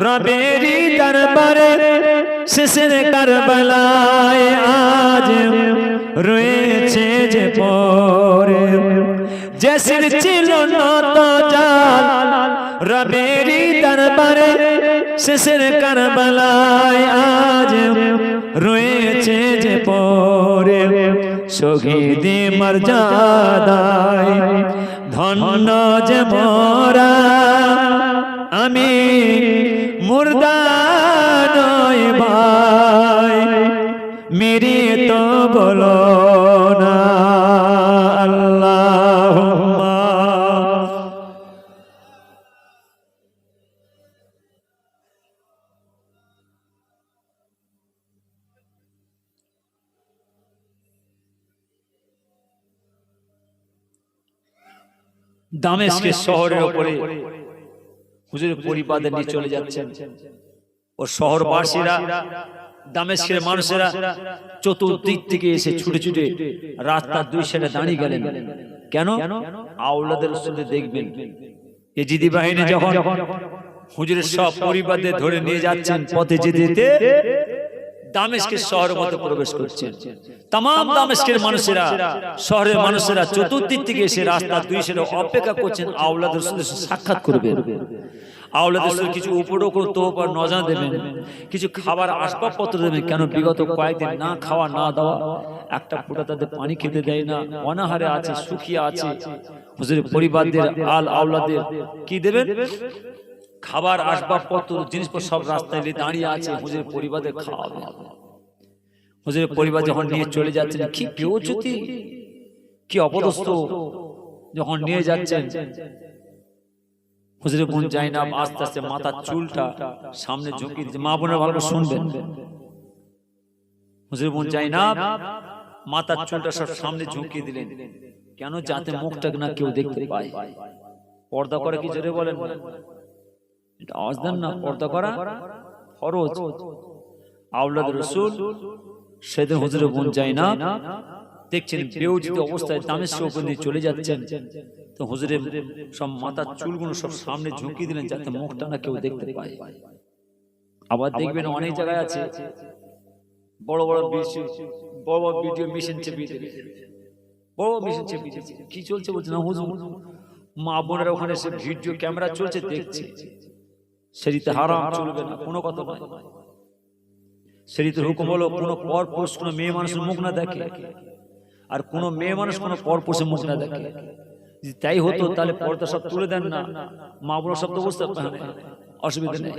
Robbery দরবারে শেষের কারবালায় আজ রয়েছে যে পরে জেসির ছিল নত জাল রবেরি দরবারে শেষের কারবালায় আজ রয়েছে যে পরে শহীদে মর্যাদায় ধন্য যে মোরা আমি মুর্দা নয় ভাই মেরে তো বলো না আল্লাহুম্মা দামেস্কের শহরের উপরে হুজুর পরিবাদের নিয়ে চলে যাচ্ছেন ও শহরবাসীরা দামেস্কের মানুষেরা চতুর্দিক থেকে এসে ছুটে ছুটে রাস্তার দুই সাইডে দাঁড়িয়ে গেলেন কেন আওলাদের রাসূলকে দেখবেন ইজিদি বাহিনী যখন হুজুরের সব পরিবারদের ধরে নিয়ে যাচ্ছেন পথে যেতে যেতে দামেস্কের শহরের মধ্যে প্রবেশ করছেন तमाम দামেস্কের মানুষেরা শহরের মানুষেরা চতুর্দিক থেকে এসে রাস্তার দুই সাইডে অপেক্ষা করছেন আওলাদের রাসূলের সাথে সাক্ষাৎ করবেন আওলাদের রাসূল কিছু উপরোক্ত তোহফা নজর দেবেন কিছু খাবার আসবাবপত্র দেবেন কেন বিগত কয়েকদিন না খাওয়া না দাওয়া একটা ফোঁটা তাদের পানি খেতে দেয় না অনাহারে আছে শুকিয়ে আছে হুজুরের পরিবারদের আল আওলাদের কি দেবেন খাবার আসবাবপত্র জিনিসপত্র সব রাস্তায় দাঁড়িয়ে আছে হুজুরের পরিবারদের খাওয়াবে হুজুরের পরিবার যখন নিয়ে চলে যাচ্ছেন কি বেউজ্জতি কি অপদস্থ যখন নিয়ে যাচ্ছেন হুজুরের বোন জাইনাব আস্তে আস্তে মাথার চুলটা সামনে ঝুঁকিয়ে দিচ্ছে মা বোনেরা ভালো শুনবেন হুজুরের বোন জাইনাব মাথার চুলটা সব সামনে ঝুঁকিয়ে দিলেন কেন যাতে মুখটা না কেউ দেখতে পায় পর্দা করে কি জোরে বলেন এটা আওয়াজ দেন না পর্দা করা ফরজ আওলাদের রাসূল সেদিন হুজুরের বোন জাইনাব দেখছেন বেউজিত অবস্থায় দামেস্কের উপর দিয়ে চলে যাচ্ছেন তো হুজুরের সব মাথার চুলগুলো সব সামনে ঝুঁকিয়ে দিলেন যাতে মুখটা না কেউ দেখতে পায় আবার দেখবেন অনেক জায়গায় আছে বড় বড় ভিডিও মেশিন চেপিয়ে দেবে বড় মেশিন চেপিয়ে দিচ্ছে কি চলছে বলছে না হুজুর মা বোনেরা ওখানে সে ভিডিও ক্যামেরা চলছে দেখছে শরীয়তে হারাম চলবে না কোনো কথা নয় শরীয়তের হুকুম হলো কোনো পরপুরুষ কোনো মেয়ে মানুষের মুখ না দেখে আর কোন মেয়ে মানুষ কোন পরপুরুষের মুখ না দেখে যদি তাই হতো তাহলে পর্দা সব তুলে দেন না মা বোন সব তো বুঝতে পারে অসুবিধা নেই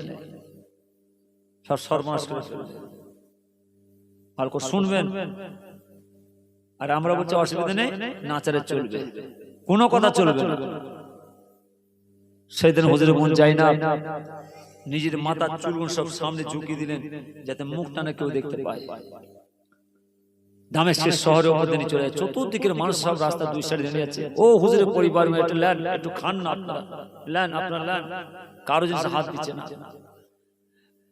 সব সর্বনাশ করে ফেলবে ভালো করে শুনবেন আর আমরা বলছি অসুবিধা নেই নাচারে চলবে কোনো কথা চলবে না সেদিন হুজুরের বোন জাইনাব নিজের মাথার চুলগুলো সব সামনে ঝুঁকিয়ে দিলেন যাতে মুখটা না কেউ দেখতে পায় দামেস্কের শহরের মধ্যে নিয়ে চলে যায় চতুর্দিকের মানুষ সব রাস্তা দুই সাইডে দাঁড়িয়ে আছে ও হুজুরের পরিবার একটু লেন একটু খান না আপনারা লেন আপনারা লেন কারো জিনিস হাত দিচ্ছে না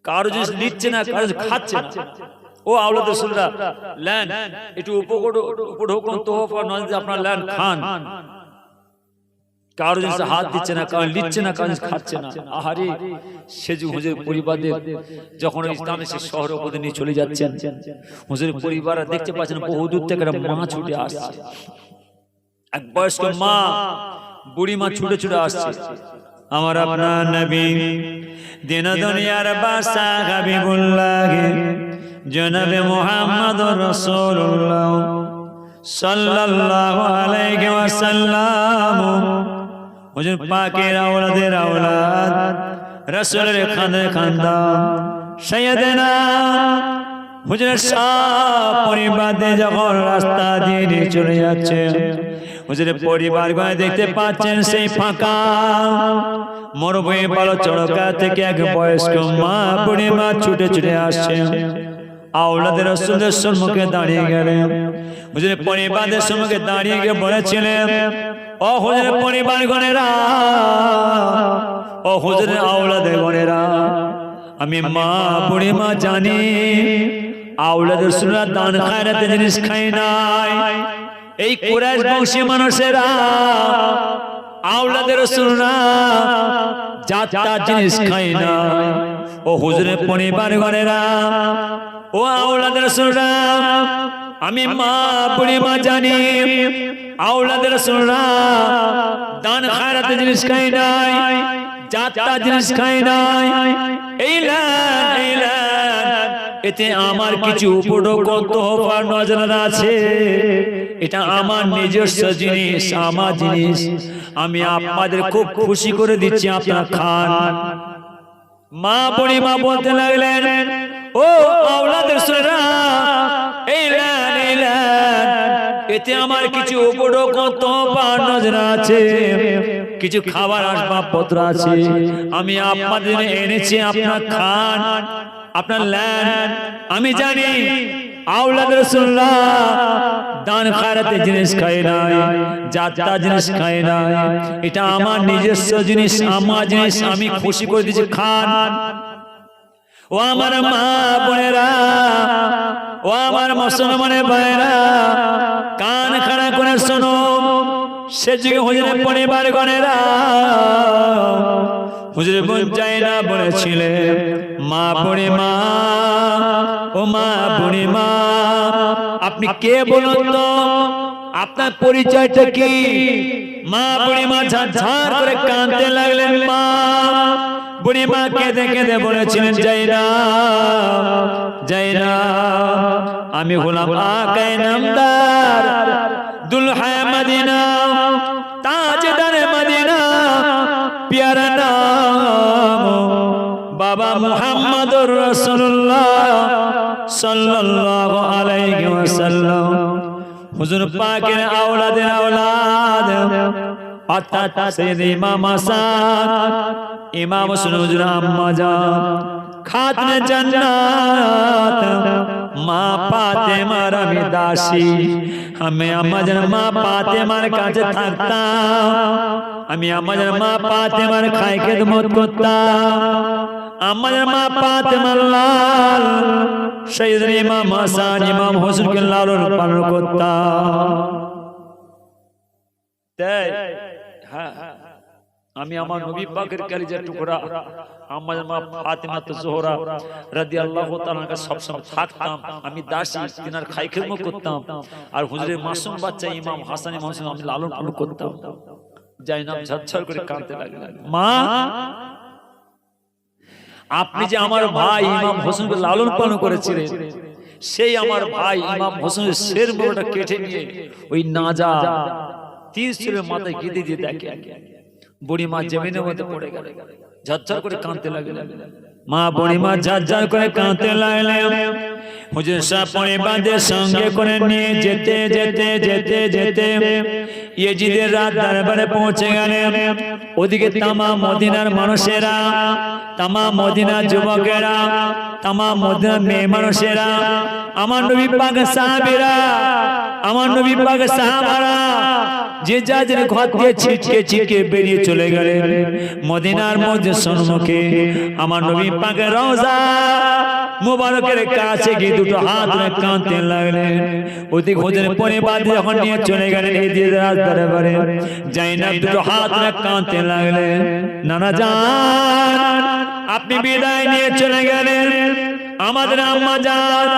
কারো জিনিস নিচ্ছে না কারো খাচ্ছে না ও আওলাদের রাসূলরা লেন একটু উপঢৌকন তোহফা নজর আপনারা লেন খান কারো জিনিস হাত দিচ্ছে না কারো নিচ্ছে না কারো খাচ্ছে না আহারে সেজু হুজুরের পরিবারদের যখন দামেস্কের শহরের উপরে নিয়ে চলে যাচ্ছেন হুজুরের পরিবার দেখতে পাচ্ছেন বহু দূর থেকে মা ছুটে আসছে এক বয়স্ক মা বুড়ি মা ছুটে ছুটে আসছে আমার আপনার নবী দিন দুনিয়ার বাদশা হাবিবুল্লাহ জনাবে মুহাম্মদুর রাসূলুল্লাহ সাল্লাল্লাহু আলাইহি ওয়াসাল্লাম হুজুর পাকের আওলাদের আওলাদ রাসূলের খানদান সাইয়েদেনা হুজুরের সব পরিবারদের যখন রাস্তা দিয়ে চলে যাচ্ছে হুজুরের পরিবারগুলো দেখতে পাচ্ছেন সেই ফাঁকা মরুভূমি পালো চড়কা থেকে এক বয়স্ক মা বুড়ি মা ছুটে ছুটে আসছে আওলাদের রাসূলের সম্মুখে দাঁড়িয়ে গেলেন হুজুরের পরিবারদের সম্মুখে দাঁড়িয়ে গিয়ে বলেছিলেন ও হুজুরের পরিবার গণেরা ও হুজুরের আওলাদের গণেরা আমি মা বুড়ি মা জানি আওলাদের রাসূলরা দান খায়রাতের জিনিস খায় নাই এই কুরাইশ বংশী মানুষেরা আওলাদের রাসূলরা জাতটা জিনিস খায় না। ও হুজুরের পরিবার গণেরা, ও আওলাদের রাসূলরা, আমি মা বুড়ি মা জানি আওলাদের রাসূলরা দান খায়রাত জিনিস খায় নাই, জাতটা জিনিস খায় নাই। এতে আমার কিছু উপরোক্ত হওয়ার নজর আছে। এটা আমার নিজস্ব জিনিস, আমার জিনিস। আমি আপনাদের খুব খুশি করে দিচ্ছি, আপনারা খান। মা বুড়ি মা বলতে লাগলেন, ও আওলাদের রাসূলরা, এতে আমার কিছু উপরোক্ত হওয়ার নজর আছে, কিছু খাবার আসবাবপত্র আছে, আমি আপনাদের এনেছি, আপনারা খান, আপনার ল্যান্ড। আমি জানি আওলাদের রাসূলরা দান খায়রাতে জিনিস খায় নাই, জাতটা জিনিস খায় নাই। এটা আমার নিজস্ব জিনিস, আমার জিনিস, আমি খুশি করে দিচ্ছি, খান। ও আমার মা বোনেরা, ও আমার মুসলমানের ভাইরা, কান খাড়া করে শোনো। সে যুগে হুজুরের পরিবার গণেরা, হুজুর বোন জাইনা বলেছিলেন, মা বুড়ি মা, ও মা বুড়ি মা, আপনি কে বলুন তো, আপনার পরিচয়টা কি? মা বুড়ি মা ঝাঁঝার করে কাঁদতে লাগলেন। মা বুড়ি মা কেঁদে কেঁদে বলেছিলেন, জাইনা জাইনা, আমি হলাম আকায়ে নামদার, দুলহায়ে মদিনা, তাজদারে মদিনা, প্যারা নাম বাবা মুহাম্মদুর রাসূলুল্লাহ সাল্লাল্লাহু আলাইহি ওয়াসাল্লাম। হুজুর পাকের আওলাদের আওলাদ, অর্থাৎ সাইয়্যিদ ইমাম হাসান, ইমাম হোসেন হুজুর আম্মা জান, খাতুনে জান্নাত, মা ফাতেমার আমি দাসী। আমি আমাদের মা ফাতেমার কাছে থাকতাম, আমি আমাদের মা ফাতেমার খায় খেদমত করতাম। আমাদের মা ফাতেমার লাল সাইয়্যিদ ইমাম হাসান, ইমাম হোসেনকে লালন পালন করতাম। তাই হ্যাঁ, আমি আমার নবী পাকের কলিজার টুকরা আমাদের মা ফাতেমা জোহরা রাদিয়াল্লাহু তাআলা কা সব সময় থাকতাম, আমি দাসী, তিনার খায় খেদমত করতাম। আর হুজুরের মাসুম বাচ্চা ইমাম হাসান, ইমাম হোসেন আমি লালন পালন করতাম। জাইনাব ঝরঝর করে কাঁদতে লাগলেন, মা আপনি যে আমার ভাই ইমাম হোসেনকে লালন পালন করেছিলেন, সেই আমার ভাই ইমাম হোসেনের শের মোড়টা কেটে নিয়ে ওই নাজা 30 ছেলে মাথায় গেঁথে দিয়ে দেখে বুড়ি মা জমিনের মধ্যে পড়ে গেল, ঝরঝর করে কাঁদতে লাগলেন। মা বুড়ি মা ঝরঝর করে কাঁদতে লাগলেন। হুজুর সাহেব পরিবারদের সঙ্গে করে নিয়ে যেতে যেতে যেতে যেতে ইয়েজিদের রাত দরবারে পৌঁছে গেলেন। ওদিকে তামাম মদিনার মানুষেরা, তামাম মদিনার যুবকেরা, তামাম মদিনার মেয়ে মানুষেরা, আমার নবী পাক সাহাবীরা, আমার নবী পাক সাহাবারা যে যাদের ঘর দিয়ে ছিটকে ছিটকে বেরিয়ে চলে গেলেন মদিনার মধ্যে সম্মুখে। আমার নবী পাকের রওজা মুবারকের কাছে গিয়ে দুটো হাত ধরে কাঁদতে লাগলেন। ওদিক হুজুরের পরিবার যখন নিয়ে চলে গেলেন ইয়েজিদের রাত দরবারে, জাইনাব দুটো হাত ধরে কাঁদতে লাগলেন, নানা জান আপনি বিদায় নিয়ে চলে গেলেন, আমাদের আম্মা জান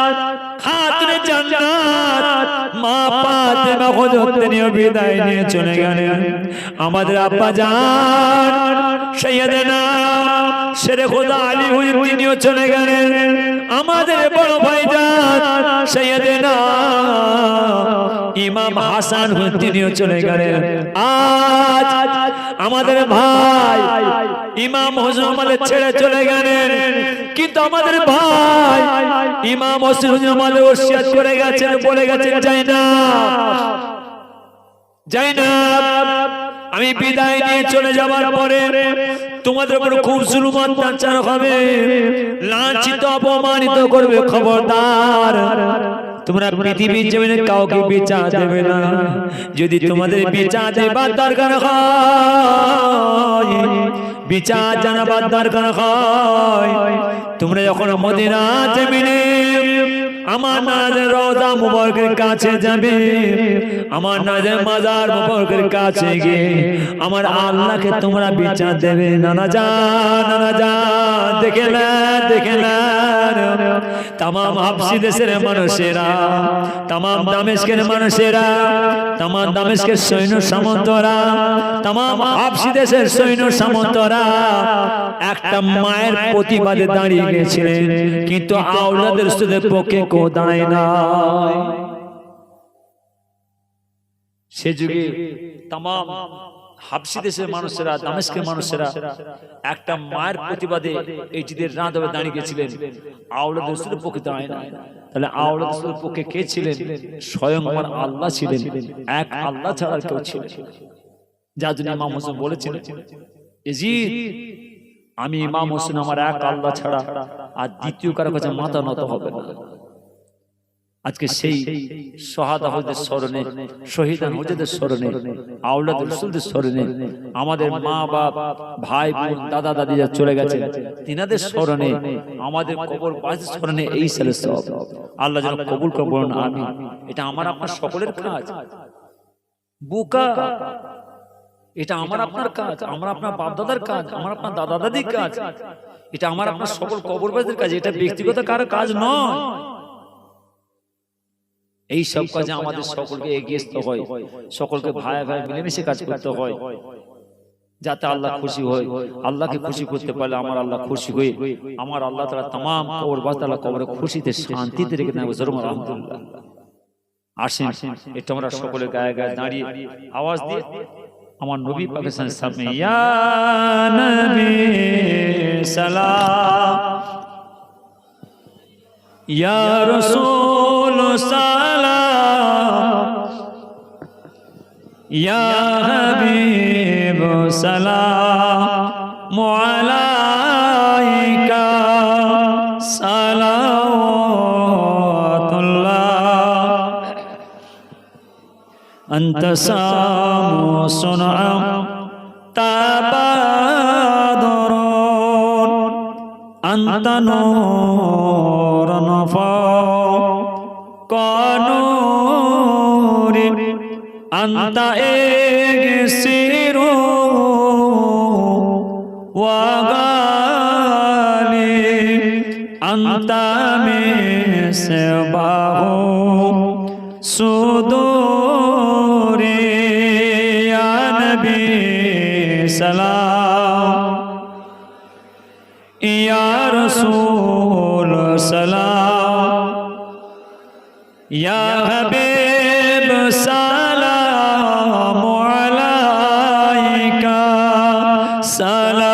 খাতুনে জান্নাত মা ফাতেমা হুজুর তিনিও বিদায় নিয়ে চলে গেলেন। আমাদের আব্বা জান সাইয়্যিদনা শেরে খোদা আলী হুজুর তিনিও চলে গেলেন। আমাদের বড় ভাইজান সাইয়্যিদনা ইমাম হাসান হুজুর তিনিও চলে গেলেন। আজ আমাদের ভাই ইমাম হোসেন আমাদের ছেড়ে চলে গেলেন, কিন্তু আমাদের ভাই ইমাম হোসেন আমাদের ওসিয়ত করে গেছেন, বলে গেছেন, জাইনাব আমি বিদায় নিয়ে চলে যাবার পরে তোমাদের উপর খুব জুলুম অত্যাচার হবে, লাঞ্ছিত অপমানিত করবে, খবরদার তোমরা পৃথিবীর জমিনে কাউকে বিচার দেবে না। যদি তোমাদের বিচার দেবার দরকার হয়, বিচার জানাবার দরকার হয়, তোমরা যখন মদিনা জমিনে আমার নাজের রওজা মুবারকের কাছে যাবে, আমার নাজের মাজার মুবারকের কাছে গিয়ে আমার আল্লাহকে তোমরা বিচার দেবে। নানা জান দেখে না তামাম হাবশি দেশের মানুষেরা, তামাম দামেস্কের মানুষেরা, তামাম দামেস্কের সৈন্য সামন্তরা, তামাম হাবশি দেশের সৈন্য সামন্তরা একটা মায়ের প্রতিবাদে দাঁড়িয়ে গেছিলেন, কিন্তু আওলাদের রসুলের পক্ষে কেউ দাঁড়ায় না। সে যুগে তামাম হাবশি দেশের মানুষেরা, দামেস্কের মানুষেরা একটা মায়ের প্রতিবাদে এই জিদের রাত হবে দাঁড়িয়ে গেছিলেন, আওলাদের রসুলের পক্ষে দাঁড়ায় না। তাহলে আওলাদের রসুলের পক্ষে কে ছিলেন? স্বয়ং আমার আল্লাহ ছিলেন, এক আল্লাহ ছাড়া কেউ ছিলেন। যার জন্য ইমাম হোসেন বলেছিলেন, ইয়াজিদ আমি ইমাম হোসেন আমার এক আল্লাহ ছাড়া আর দ্বিতীয় কারো কাছে মাথা নত হবে না। আজকে সেই শাহাদা হজদের স্মরণে, শহীদান হজদের স্মরণে, আওলাদ রাসূলদের স্মরণে, আমাদের মা বাপ ভাই বোন দাদা দাদি যা চলে গেছেন তিনাদের স্মরণে, আমাদের কবর বাসীর স্মরণে এই সালে সব আল্লাহ যেন কবুল করুন, আমিন। এটা আমার আপনার সকলের কাজ। বুকা এটা আমার আপনার কাজ, আমার আপনার বাপ দাদার কাজ, আমার আপনার দাদা দাদির কাজ, এটা আমার আপনার সকল কবরবাসীর কাজ। এটা ব্যক্তিগত কারো কাজ নয়। এই সব কাজে আমাদের সকলকে এগিয়ে আসতে হয়, সকলকে ভাই ভাই মিলেমিশে কাজ করতে হয়, যাতে আল্লাহ খুশি হয়। আল্লাহকে খুশি করতে পারলে আমার আল্লাহ খুশি হয়ে আমার আল্লাহ তাআলা तमाम কবরবাসী তাআলা কবরে খুশিতে শান্তিতে রেখে নেবে। জোরে আলহামদুলিল্লাহ। আসেন এটা আমরা সকলে গায়ে গায়ে দাঁড়িয়ে আওয়াজ দিয়ে আমার নবী পাকের সামনে ইয়া নবী সালাম, ইয়া রাসূল সালাম, ইয়া হাবিব সালাম আলাইকা সালাওয়াতুল্লাহ আনতা সামু সুনআ তাবাদুরুন আনতা নূরুন ফাওকানুরিন আনতা ইগসিরু ওয়া গালি আনতা মিসবাহু সুদুরি ইয়া নবী সালাম, ইয়া রাসূল সালাম, ইয়া হাবিব সালাম আলাইকা সালাওয়াতুল্লাহ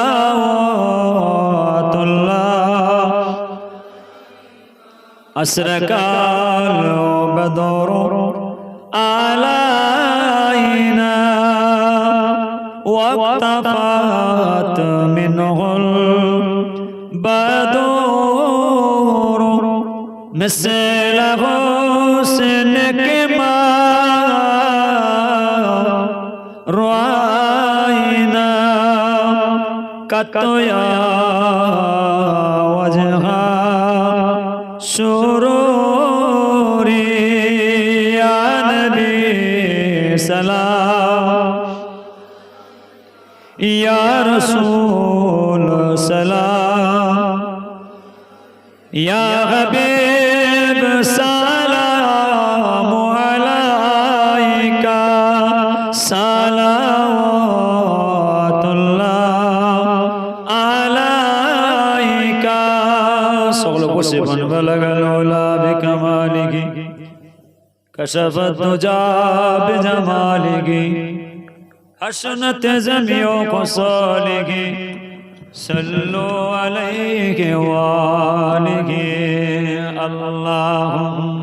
আসরাকাল বদর আলাইনা ওয়াক্তাফাত মিনহুল বাদর مثل حسنك ما رأينا قط يا وجه سرور يا نبي سلام، يا رسول سلام، يا حبيب سلام عليك صلوات الله عليك সকল বসে বলবলাগ লৌলা বিকামালিহি কশফত তুজা বিজামালিহি حسنت جميع خصاله صلوا عليه وآله اللهم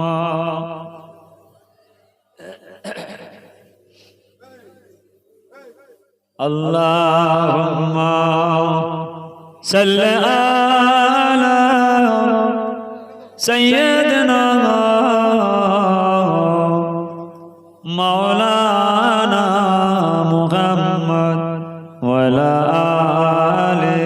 اللهم صل على سيدنا مولانا محمد وعلى آله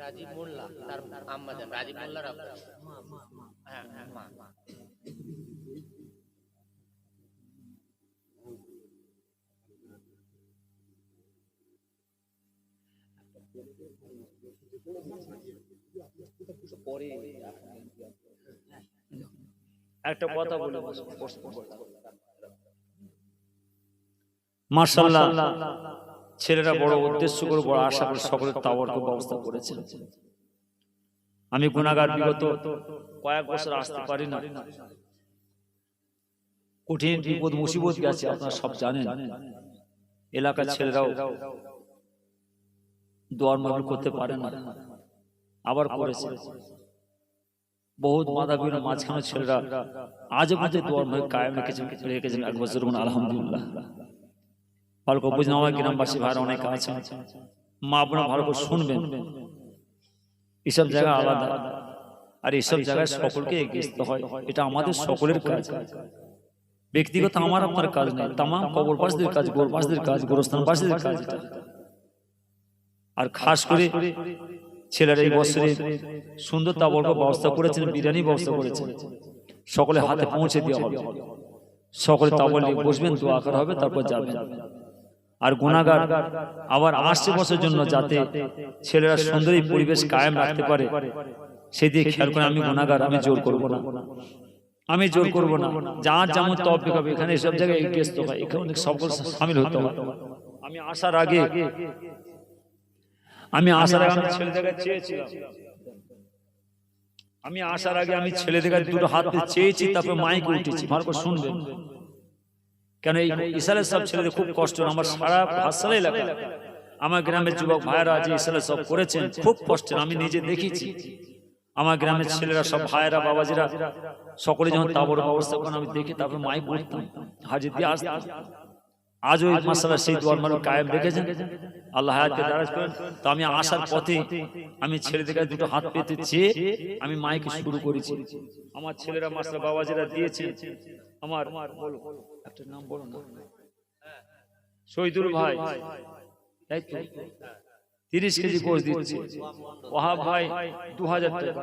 রাজীব মোল্লা তার আম্মা জান রাজীব মোল্লার আব্বা। হ্যাঁ মা। একটা কথা বলে মাশাআল্লাহ, ছেলেরা বড় উদ্দেশ্য করে বড় আশা করে সকলের তাওয়ারকে ব্যবস্থা করেছেন। আমি গুনাহগার, বিগত কয়েক বছর আসতে পারি না, কঠিন বিপদ মুসিবত গেছে, আপনারা সব জানেন। এলাকার ছেলেরাও দোয়ার মাহফিল করতে পারে না, আবার করেছে। বহুত মাদাবির মাঝখানে ছেলেরা আজও পর্যন্ত দোয়ার মাহফিল কায়েম রেখেছেন এক বছর। আলহামদুলিল্লাহ। ভালো করে বুঝলাম, আমার গ্রামবাসী ভাইরা অনেক আছেন, মা আপনারা ভালো করে শুনবেন। এসব জায়গা আলাদা, আর এইসব জায়গায় সকলকে এগিয়ে আসতে হয়, এটা আমাদের সকলের কাজ। ব্যক্তিগত আমার আপনার কাজ নেই, তামাম কবরবাসীদের কাজ, গোরবাসীদের কাজ, গোরস্থানবাসীদের কাজ। আর খাস করে ছেলেরা এই বছরে সুন্দর তাবরক ব্যবস্থা করেছেন, বিরিয়ানি ব্যবস্থা করেছেন, সকলে হাতে পৌঁছে দেওয়া হবে। সকলে তাবর নিয়ে বসবেন, দোয়া করা হবে, তারপর যাবেন। আর গুনাহগার আবার আসছে বছরের জন্য যাতে ছেলেরা সুন্দর এই পরিবেশ কায়েম রাখতে পারে, সেই দিকে খেয়াল করে। আমি গুনাহগার, আমি জোর করব না, আমি জোর করব না। যার যেমন তৌফিক হবে, এখানে সব জায়গায় এগিয়ে আসতে হয়, এখানে অনেক সকল শামিল হতে হয়। আমি আসার আগে আমি ছেলেদের চেয়েছিলাম, আমি আসার আগে আমি ছেলেদের দুটো হাত চেয়েছি, তারপর মাইকে উঠেছি। ভালো করে শুনবেন, কেন এই ইসালের সব ছেলেদের খুব কষ্ট। আমার সারা ভাষার এলাকা, আমার গ্রামের যুবক ভাইরা যে ইসালের সব করেছেন, খুব কষ্টের, আমি নিজে দেখেছি। আমার গ্রামের ছেলেরা সব ভাইরা বাবাজিরা সকলে যখন তাবর ব্যবস্থা করেন, আমি দেখি, তারপর মাইক উঠতাম, হাজির দিয়ে আসতাম। আজ ওই মাসালা সেই দোয়ার মারু কায়েম রেখেছেন, আল্লাহ হায়াতকে দারাজ করেন। তো আমি আসার পথে আমি ছেলেদের কাছে দুটো হাত পেতে চেয়ে আমি মাইকে শুরু করেছি। আমার ছেলেরা মাসালা বাবাজিরা দিয়েছে। আমার একটা নাম বলো না, শহীদুল ভাই, তাই তো 30 কেজি গোশ দিচ্ছে। ওহাব ভাই 2000 টাকা,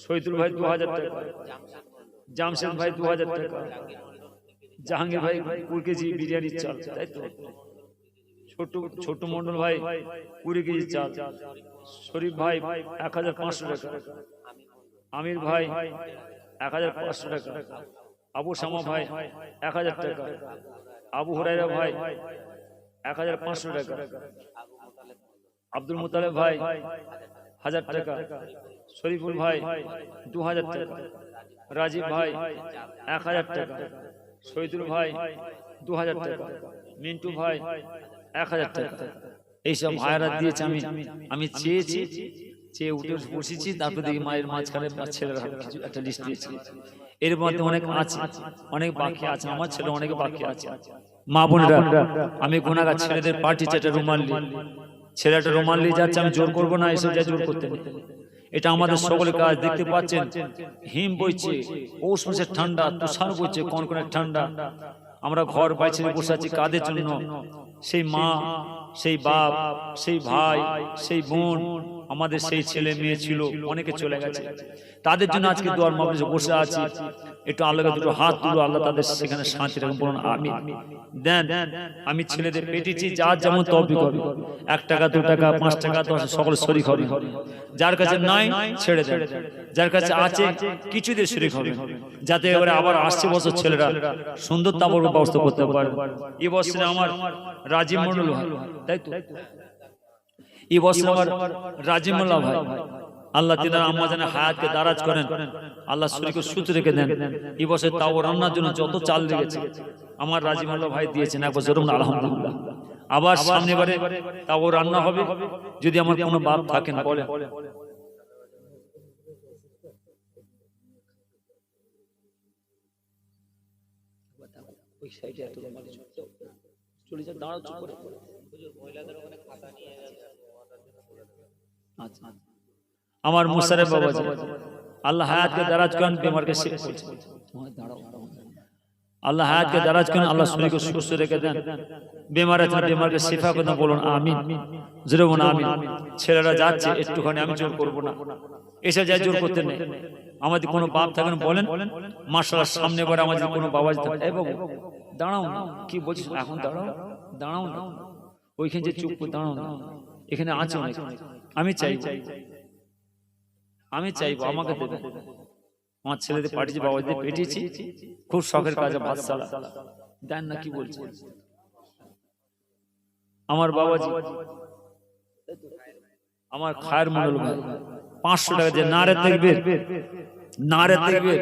শহীদুল ভাই 2000 টাকা, জামশেদ ভাই 2000 টাকা, জাহাঙ্গীর ভাই 2 কেজি বিরিয়ানির চাল, তাই তো ছোট মন্ডল ভাই 20 কেজি চাল, শরীফ ভাই 1500 টাকা, আমির ভাই 1500 টাকা, আবু শামা ভাই 1000 টাকা, আবু হুরায়রা ভাই 1500 টাকা, আব্দুল মুতালেব ভাই 1000 টাকা, শরীফুল ভাই 2000 টাকা, রাজীব ভাই 1000 টাকা, শহীদুল ভাই 2000 টাকা, মিন্টু ভাই 1000 টাকা। এইসব ভাইরা দিয়েছে। আমি চেয়েছি, চেয়ে উঠে বসেছি, তারপর দেখি মায়ের মাঝখানে ছেলেরা কিছু একটা লিস্ট দিয়েছে। এর মধ্যে অনেক আছে, অনেক বাকি আছে, আমার ছেলে অনেক বাকি আছে। মা বোনেরা, আমি গুনাহগার ছেলেদের পার্টি চাটা রুমাল নিয়ে, ছেলেটা রুমাল নিয়ে যাচ্ছে, আমি জোর করবো না, এসব যা জোর করতে নেই। এটা আমাদের সকলের কাজ। দেখতে পাচ্ছেন হিম বইছে, পৌষ মাসের ঠান্ডা, তুষার বইছে, কনকনে ঠান্ডা। আমরা ঘর বাইরে বসে আছি কাদের জন্য? সেই মা, সেই বাপ, সেই ভাই, সেই বোন, আমাদের সেই ছেলে মেয়ে ছিল, অনেকে চলে গেছে, তাদের জন্য আজকে দোয়ার মাহফিলে বসে আছি। একটু আল্লাহকে দুটো হাত তুলো, আল্লাহ তাদের সেখানে শান্তি রাখুন, বলুন আমিন। দেন, আমি ছেলেদের পেটেছি, যার যেমন তৌফিক হবে, 1 টাকা 2 টাকা 5 টাকা 10 সকল শরীক হবে। যার কাছে নাই ছেড়ে দেন, যার কাছে আছে কিছু দিয়ে শরীক হবে, যাতে এবারে আবার 80 বছর ছেলেরা সুন্দর তাবর ব্যবস্থা করতে পারে। এই বছরে আমার রাজীব মন্ডল ভাই, তাই তো এই বছর আমার রাজীব মোল্লা ভাই, আল্লাহ তিনার আম্মা জানের হায়াতকে দারাজ করেন, আল্লাহ শরীরকে সুস্থ রেখে দেন। এই বছর তাও রান্নার জন্য যত চাল লেগেছে আমার রাজীব মোল্লা ভাই দিয়েছেন, এক বছর আলহামদুলিল্লাহ। আবার সামনেবারে তাও রান্না হবে, যদি আমার কোনো বাপ থাকেন বলে। ওই সাইডে এত চলে যা, দাঁড়াও চুপ করে। আমার মুশাররফ বাবাজি, আল্লাহ হায়াতকে দারাজ করেন, বেমারকে শিফা করছেন। আল্লাহ হায়াতকে দারাজ করেন, আল্লাহ শরীরকে সুস্থ রেখে দেন, বেমার আছে বেমারকে শিফা করে দেন, বলুন আমিন, জোরে বলুন আমিন। ছেলেরা যাচ্ছে একটুখানি আমি জোর করবো না, এসে যায় জোর করতে নেই। আমাদের কোনো বাপ থাকেন বলেন, মাশাআল্লাহ সামনে বারে আমাদের কোনো বাবা থাকে, এই বাবু দাঁড়াও না, কি বলছিস এখন, দাঁড়াও দাঁড়াও না, ওইখানে যে চুপ করে দাঁড়াও না, এখানে আছে অনেক, আমি চাইবো আমাকে দেবে। আমার ছেলেদের পাঠিয়েছি, বাবাদের পেটিয়েছি, খুব শখের কাজে ভাত সালা দেন না, কি বলছে আমার বাবাজি, আমার খায়ের মন্ডল ভাই 500 টাকা যে নারে দেখবে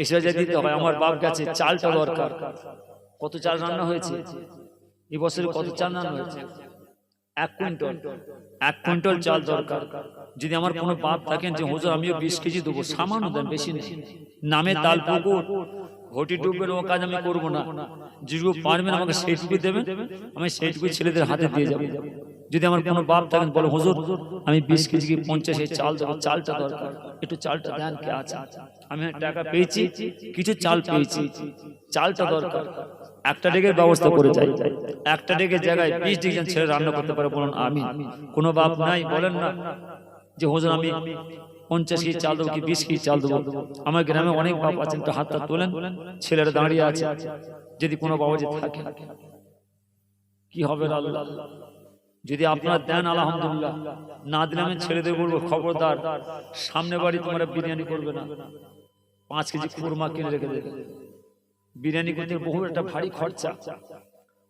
এসে যে দিতে হয়। আমার বাপ কাছে চালটা দরকার, কত চাল রান্না হয়েছে এবছরে, কত চাল রান্না হয়েছে, 1 কুইন্টাল চাল দরকার। যদি আমার কোনো বাপ থাকেন যে হুজুর আমিও 20 কেজি দেবো, সামান্য দেন, বেশি নেই, নামে তাল পুকুর ঘটি ডুববেন, ও কাজ আমি করবো না, যেটুকু পারবেন আমাকে সেইটুকু দেবেন, আমি সেইটুকু ছেলেদের হাতে দিয়ে যাবো। যদি আমার কোনো বাপ থাকেন বলো হুজুর আমি 20 কেজি কি 50 চাল দেবো, চালটা দরকার, একটু চালটা দেন, কে আছে, আমি টাকা পেয়েছি, কিছু চাল পেয়েছি, চালটা দরকার, একটা ডেকের ব্যবস্থা করে যাই, একটা ডেকের জায়গায় 20 ডিগ্রি ছেলে রান্না করতে পারে, বলুন আমি। কোনো বাপ নাই বলেন না যে হুজুর আমি 50 কেজি চাল দেবো কি 20 কেজি চাল দেবো। আমার গ্রামে অনেক বাপ আছেন, একটু হাতটা তোলেন, ছেলেরা দাঁড়িয়ে আছে, যদি কোনো বাবা যে থাকে, কি হবে আল্লাহ, যদি আপনারা দেন আলহামদুলিল্লাহ, না দিলে আমি ছেলেদের বলবো খবরদার সামনে বাড়ি তোমরা বিরিয়ানি করবে না, 5 কেজি কুরমা কিনে রেখে দেবে। বিরিয়ানি করতে বহু একটা ভারী খরচা,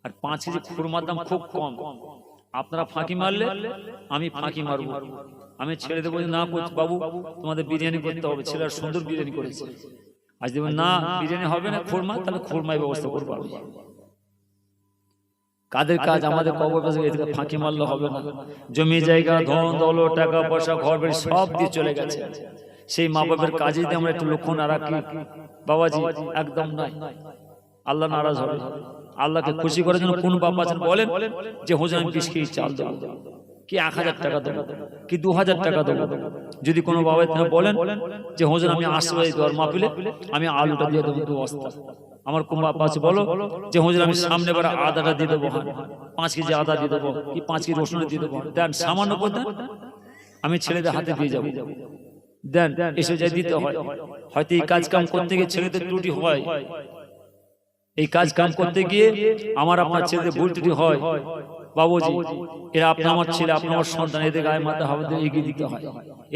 আর 5 কেজি খুরমার দাম খুব কম। আপনারা ফাঁকি মারলে আমি ফাঁকি মারবো, আমি ছেড়ে দেবো না করছি বাবু তোমাদের বিরিয়ানি করতে হবে, ছেলেরা সুন্দর বিরিয়ানি করেছে, আজ দেবেন না বিরিয়ানি হবে না খুরমা, তাহলে খুরমাই ব্যবস্থা করবো। কাদের কাজ আমাদের কবর পাশে, এদিকে ফাঁকি মারলে হবে না। জমি জায়গা ধন দৌলত টাকা পয়সা ঘর বাড়ি সব দিয়ে চলে গেছে, সেই মা বাবার কাজে যদি আমরা একটু লক্ষ্য না রাখি বাবাজি একদম নাই, আল্লাহ নারাজ হবে। আল্লাহকে খুশি করার জন্য কোন বাপ আছেন বলেন যে হুজুর আমি 20 কেজি চাল দেবো, কি 1000 টাকা দেবো, কি 2000 টাকা দেবো। যদি কোনো বাবা বলেন যে হুজুর আমি আশীর্বাদ দর মাহফিলে আমি আলুটা দিয়ে দেবো 2 বস্তা, আমার কোন বাপ আছে বলো যে হুজুর আমি সামনে বার আদাটা দিয়ে দেবো, 5 কেজি আদা দিয়ে দেবো, কি 5 কেজি রসুন দিয়ে দেবো, দেন সামান্য করে দেন, আমি ছেলেদের হাতে দিয়ে যাবো, দেন এসে যাই দিতে হয়। হয়তো এই কাজ কাম করতে গিয়ে ছেলেদের ত্রুটি হয়, এই কাজ কাম করতে গিয়ে আমার আপনার ছেলেদের ভুল ত্রুটি হয়, বাবুজি এরা আপনার আমার ছেলে আপনার আমার সন্তান, এদের গায়ে মাথা হাওয়া দিয়ে এগিয়ে দিতে হয়,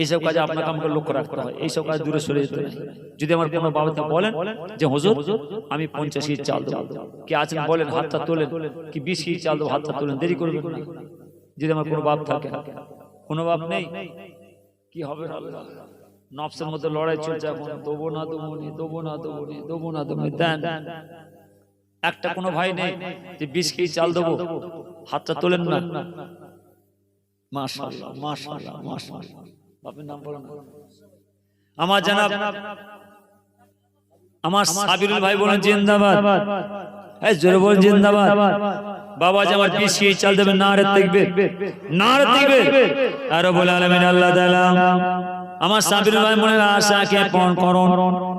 এইসব কাজে আপনাকে আমাকে লক্ষ্য রাখতে হয়, এইসব কাজ দূরে সরে যেতে হয়। যদি আমার কোনো বাবাকে বলেন যে হুজুর আমি 50 কেজি চাল দেবো, কি আছেন বলেন হাতটা তোলেন, কি 20 কেজি চাল দেবো হাতটা তোলেন, দেরি করবেন না। যদি আমার কোনো বাপ থাকে, কোনো বাপ নেই, কি হবে নফসের মধ্যে লড়াই চলছে এখন, দেবো না দেবো নি, দেবো না দেবো নি, দেবো না দেবো নি, দেন। একটা কোনো ভাই নেই যে 20 কেজি চাল দেবো, হাতটা তোলেন না। মাশাআল্লাহ মাশাআল্লাহ মাশাআল্লাহ, বাপের নাম বলেন। আমার জানাব আমার সাবিরুল ভাই বলেন জিন্দাবাদ, এই জোরে বলেন জিন্দাবাদ। বাবাজি আমার 20 কেজি চাল দেবেন, নারে তাকবীর নারে তাকবীর, আর রব্বুল আলামিন আল্লাহ তাআলা আমার সাবির ভাই মনের আশাকে পূরণ করুন,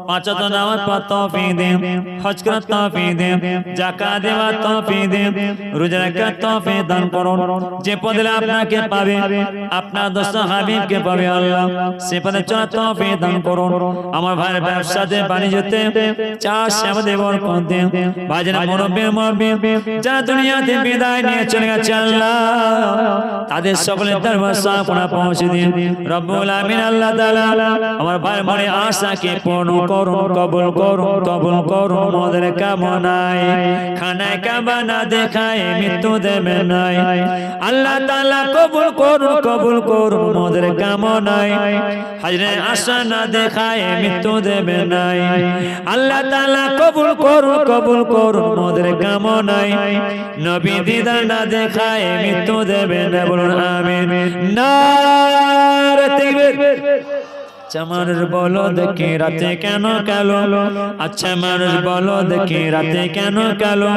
5 ওয়াক্ত নামাজ পড়তে তৌফিক দেন, হজ করতে তৌফিক দেন, যাকাত দেওয়ার তৌফিক দেন, রোজা রাখার তৌফিক দান করুন। যে পদে আপনাকে পাবে, আপনার দোস্ত হাবিবকে পাবে আল্লাহ, সে পদে চলার তৌফিক দান করুন। আমার ভাইয়ের ব্যবসাতে বাণিজ্যতে চাষ সেবাতে বরকত দেন, ভাইজান মুরব্বি যারা দুনিয়াতে বিদায় নিয়ে চলে গেছে আল্লাহ, তাদের সকলের দরবার সাফনা পৌঁছে দিন রব্বুল আমিন। আল্লাহ তাআলা আমার ভাই মনে আশাকে পূর্ণ করুন, কবুল করুন, কবুল করুন মোদের কামনায়, খানায় কাবা না দেখায় মৃত্যু দেবে নাই। আল্লাহ তাআলা কবুল করুন, কবুল করুন মোদের কামনায়, হাজরে আশা না দেখায় মৃত্যু দেবে নাই। আল্লাহ তাআলা কবুল করুন, কবুল করুন মোদের কামনায়, নবী দিদার না দেখায় মৃত্যু দেবে না, বলুন আমিন। নারে তাকবীর, আচ্ছা মানুষ বলো দেখি রাতে কেন কালো, আচ্ছা মানুষ বলো দেখি রাতে কেন কালো,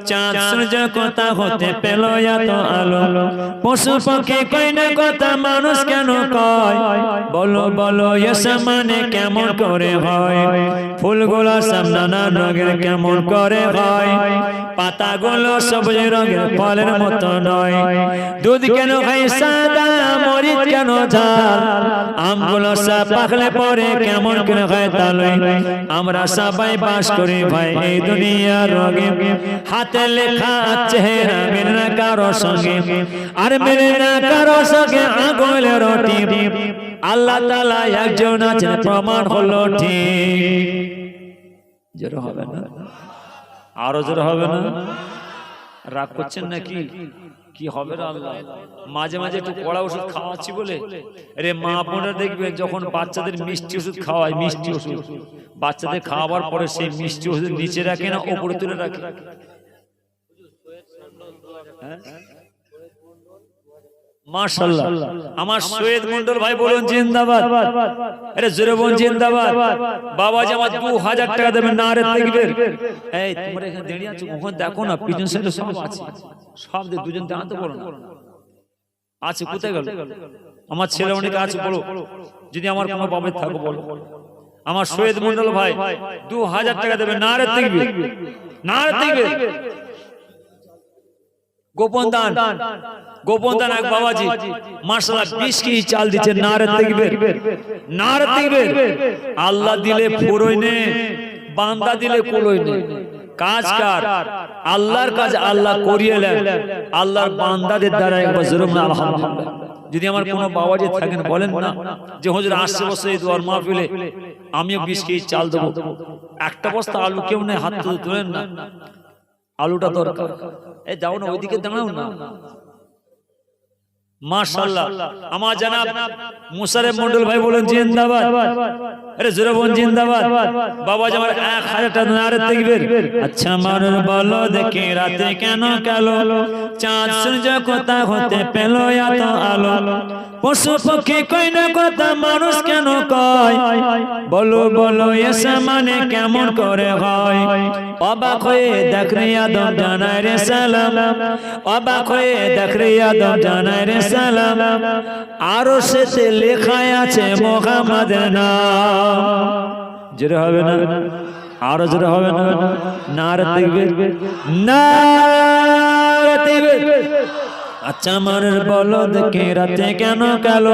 চাঁদ সূর্য কোথা হতে পেল এত আলো, পশু পাখি কয় না কথা মানুষ কেন কয়, বলো বলো এসব মানে কেমন করে হয়, ফুলগুলো সব নানা রঙের কেমন করে হয়, পাতাগুলো সবুজ রঙের ফলের মতো নয়, দুধ কেন হয় সাদা মরিচ কেন ঝাল, আমগুলো সব পাকলে পরে কেমন করে হয় তালই, আমরা সবাই বাস করি ভাই এই দুনিয়ার রঙে, হাতে লেখা চেহারা মেলে না কারো সঙ্গে, আর মেলে না কারো সঙ্গে আঙুলের টিপ, আল্লাহ তাআলা একজন আছেন প্রমাণ হলো ঠিক। জোরে হবে না, আরো জোরে হবে না, রাগ করছেন নাকি? কি হবে রে আল্লাহ, মাঝে মাঝে একটু কড়া ওষুধ খাওয়াচ্ছি বলে, আরে মা বোনেরা দেখবেন যখন বাচ্চাদের মিষ্টি ওষুধ খাওয়ায়, মিষ্টি ওষুধ বাচ্চাদের খাওয়াবার পরে সেই মিষ্টি ওষুধ নিচে রাখে না উপরে তুলে রাখে, মাশাআল্লাহ। আমার সৈয়দ মন্ডল ভাই বলুন জিন্দাবাদ, আরে জোরে বলুন জিন্দাবাদ। বাবাজি আমার 2000 টাকা দেবেন, নারে তাকবীর। এই তোমরা এখানে দাঁড়িয়ে আছো, ওখানে দেখো না পিছন সাইডে সব আছে, সব দে দুজন দাঁড়াতে বলো না, আছে কোথায় গেল? আমার ছেলে অনেক আছে, বলো যদি আমার কোনো বাবা থাকে বলো। আমার সৈয়দ মন্ডল ভাই 2000 টাকা দেবেন, নারে তাকবীর, নারে তাকবীর। গোপন দান, গোপন দান এক বাবাজি মাশাআল্লাহ 20 কেজি চাল দিচ্ছে, নারে তাকবীর, নারে তাকবীর। আল্লাহ দিলে ফুরোয় নে, বান্দা দিলে কুলোয় নে, কাজ কার আল্লাহর কাজ আল্লাহ করিয়ে নেন, আল্লাহর বান্দাদের দ্বারা একবার জোরে বলুন আলহামদুলিল্লাহ। যদি আমার কোনো বাবাজি থাকেন বলেন না যে হুজুর আসছে বসে এই দোয়ার মাহফিলে আমিও 20 কেজি চাল দেবো, একটা বস্তা আলু কেউ নেই, হাত তুলেন না, আলুটা দরকার। এই যাও না ওইদিকে দাঁড়াও না, মাশাআল্লাহ। আমার জনাব মুশাররফ মন্ডল ভাই বলেন জিন্দাবাদ, আরে জোরে বলেন জিন্দাবাদ। বাবাজি আমার 1000 টাকা নারে তাকবীর। আচ্ছা মানুষ বলো দেখি রাতে কেন কালো, চাঁদ সূর্য কোথা হতে পেল এত আলো, পশু পাখি কয় না কথা মানুষ কেন কয়, বলো বলো এসব মানে কেমন করে হয়, অবাক হয়ে দেখ রে আদম জানায় রে সালাম, অবাক হয়ে দেখ রে আদম জানায় রে সালাম, আরো শেষে লেখা আছে মুহাম্মাদের নাম। জোরে হবে না, আরো জোরে হবে না, নারে তাকবীর, নারে তাকবীর। আচ্ছা মানুষ বলো দেখি রাতে কেন কালো,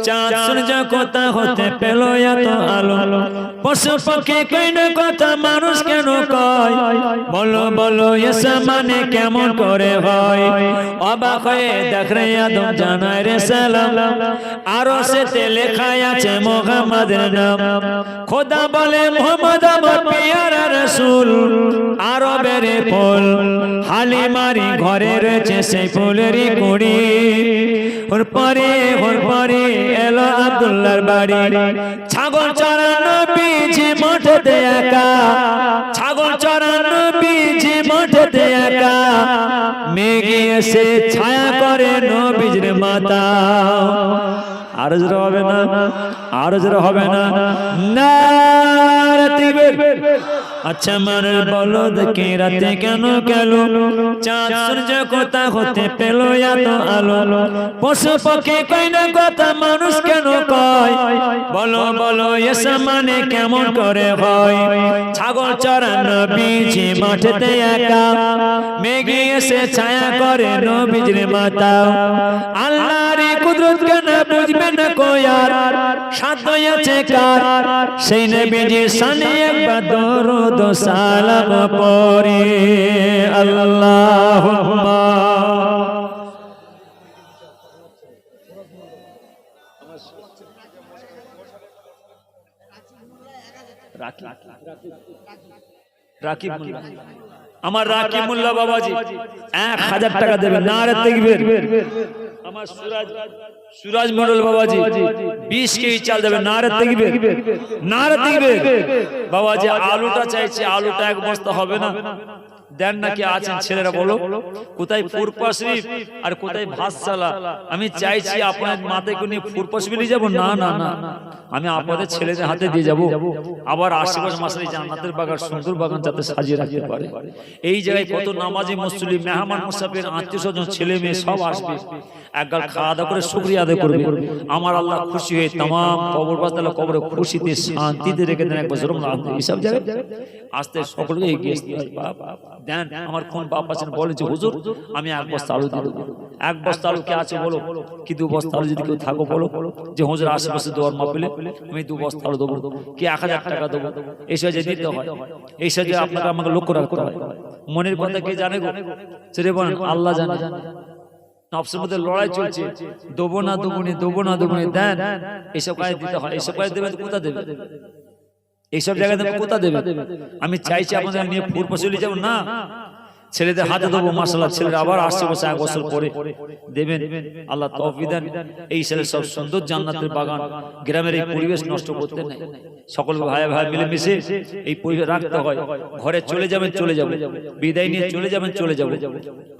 চাঁদ সূর্য কোথা হতে পেল এত আলো, পশু পাখি কয় না কথা মানুষ কেন কয়, বলো বলো এসব মানে কেমন করে হয়, অবাক হয়ে দেখ রে আদম জানায় রে সালাম, আরো সেতে লেখা আছে মুহাম্মাদের নাম, খোদা বলে মুহাম্মদ আমার পিয়ারা রাসূল, আরবের ফুল হালিমারি ঘরে রয়েছে সেই ফুলের কুড়ি, ওর পরে এলো আব্দুল্লাহর বাড়ি, ছাগল চরানো বিজি মাঠেতে একা, ছাগল চরানো বিজি মাঠেতে একা, মেঘে এসে ছায়া করে নবীর মাথা। আরো জোরে হবে না, আরো জোরে হবে না, নারে তাকবীর। আচ্ছা মানুষ বলো দেখি রাতে কেন কালো, চাঁদ সূর্য কোথা হতে পেল এত আলো, পশু পাখি কয় না কথা মানুষ কেন কয়, বলো বলো এসব মানে কেমন করে হয়, ছাগল চরানো বিজি মাঠেতে একা, মেঘে এসে ছায়া করে নবীর মাথা, আল্লাহর কুদরত কেন বুঝবে না কয়ার, সাধ্য আছে কার, সেই নবীজির শানে একবার দরুদ সালাম পড়ে, আল্লাহুম্মা। রাকিব মোল্লা, আমার রাকিব মোল্লা বাবাজি 1000 টাকা দেবেন, নারে তাকবীর। আমার সুরাজ মন্ডল বাবাজি 20 কেজি চাল দেবেন, নারে তাকবীর, নারে তাকবীর। বাবাজি আলুটা চাইছে, আলুটা এক বস্তা হবে না, দেন নাকি আছেন ছেলেরা বলো, কোথায় ফুরপা শরীফ আর কোথায় ভাতশালা? আমি চাইছি আপনার মাথায় করে নিয়ে ফুরপা শরীফ নিয়ে যাবো? না না না, আমি আপনাদের ছেলেদের হাতে দিয়ে যাব। আবার আশেপাশে মাসালে জান্নাতের বাগান, সুন্দর বাগান যাতে সাজিয়ে রাখতে পারে। এই জায়গায় কত নামাজি মুসলিম, মেহমান মুসাফির, আত্মীয় স্বজন, ছেলে মেয়ে সব আসবে, একবার খাওয়া দাওয়া করে শুকরিয়া আদায় করবে। আমার আল্লাহ খুশি হয়ে তাম কবরবাসীরা কবরে খুশিতে শান্তিতে রেখে দেন। একবার জোরে বলুন এইসব জায়গায় আসতে সকলকে এগিয়ে আসতে হয়। বাপ দেন, আমার কোন বাপ আছেন বলে যে হুজুর আমি এক বস্তা আলু দিয়ে দেবো। এক বস্তা আলু কে আছে বলো? কি 2 বস্তা আলু যদি কেউ থাকো বলো যে হুজুর আশেপাশে দোয়ার মাপলে আমি 2 বস্তা আলু দেবো, কি 1000 টাকা দেবো। এইসব যে দিতে হয়, এইসব যে আপনাকে আমাকে লক্ষ্য রাখতে হয়। মনের কথা কে জানে গো? সেটা বলেন আল্লাহ জানে। নফসের মধ্যে লড়াই চলছে, দেবো না দেবো নি, দেবো না দেবো নি, দেন। এইসব কাজে দিতে হয়। এইসব কাজে দেবে কোথা দেবে? এইসব জায়গায় দেবে কোথা দেবে? আমি চাইছি আপনাদের নিয়ে ফুরপা চলে যাবো না, ছেলেদের হাতে দেবো। মাশাআল্লাহ, ছেলেরা আবার আসছে বসে 1 বছর পরে দেবেন। আল্লাহ তৌফিক দেন। এই ছেলে সব সুন্দর জান্নাতের বাগান, গ্রামের এই পরিবেশ নষ্ট করতে নেই। সকল ভাই ভাই মিলে মিশে এই পরিবেশ রাখতে হয়। ঘরে চলে যাবেন, চলে যাবেন, বিদায় নিয়ে চলে যাবেন, চলে যাবেন।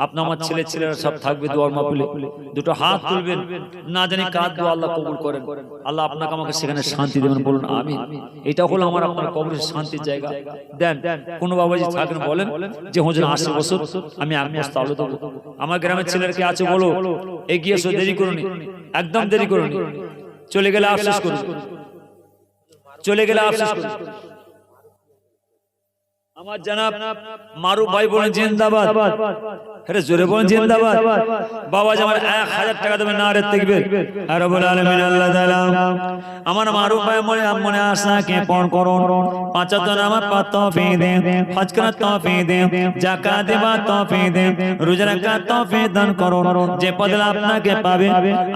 আপনি আমার ছেলেরা সব থাকবে দোয়ার মাহফিলে। 2টো হাত তুলবেন, না জানি কার দোয়া আল্লাহ কবুল করেন। আল্লাহ আপনাকে আমাকে সেখানে শান্তি দেবেন, বলুন আমিন। এটা হলো আমার আপনার কবরের শান্তির জায়গা। দেন, কোন বাবাজি থাকেন বলেন যে হুজুর 80 বছর আমি 1 বস্তা আলু দেবো। আমার গ্রামের ছেলেরা কি আছে বলো? এগিয়ে এসো, দেরি করুন, একদম দেরি করুন। চলে গেলে আফসোস করুন, চলে গেলে আফসোস করুন। আমার জনাব মারুফ ভাই বলেন জিন্দাবাদ। আরে জোরে বলেন জিন্দাবাদ। বাবা আমার 1000 টাকা দেবেন, নারে তাকবীর। আর রব্বুল আলামিন আল্লাহ তাআলা আমার মারুফ ভাই মনে আশাকে পূরণ করুন। 5 ওয়াক্ত নামাজ পড়তে তৌফিক দেন, হজ করার তৌফিক দেন, যাকাত দেওয়ার তৌফিক দেন, রোজা রাখার তৌফিক দান করুন। যে পদে আপনাকে পাবে,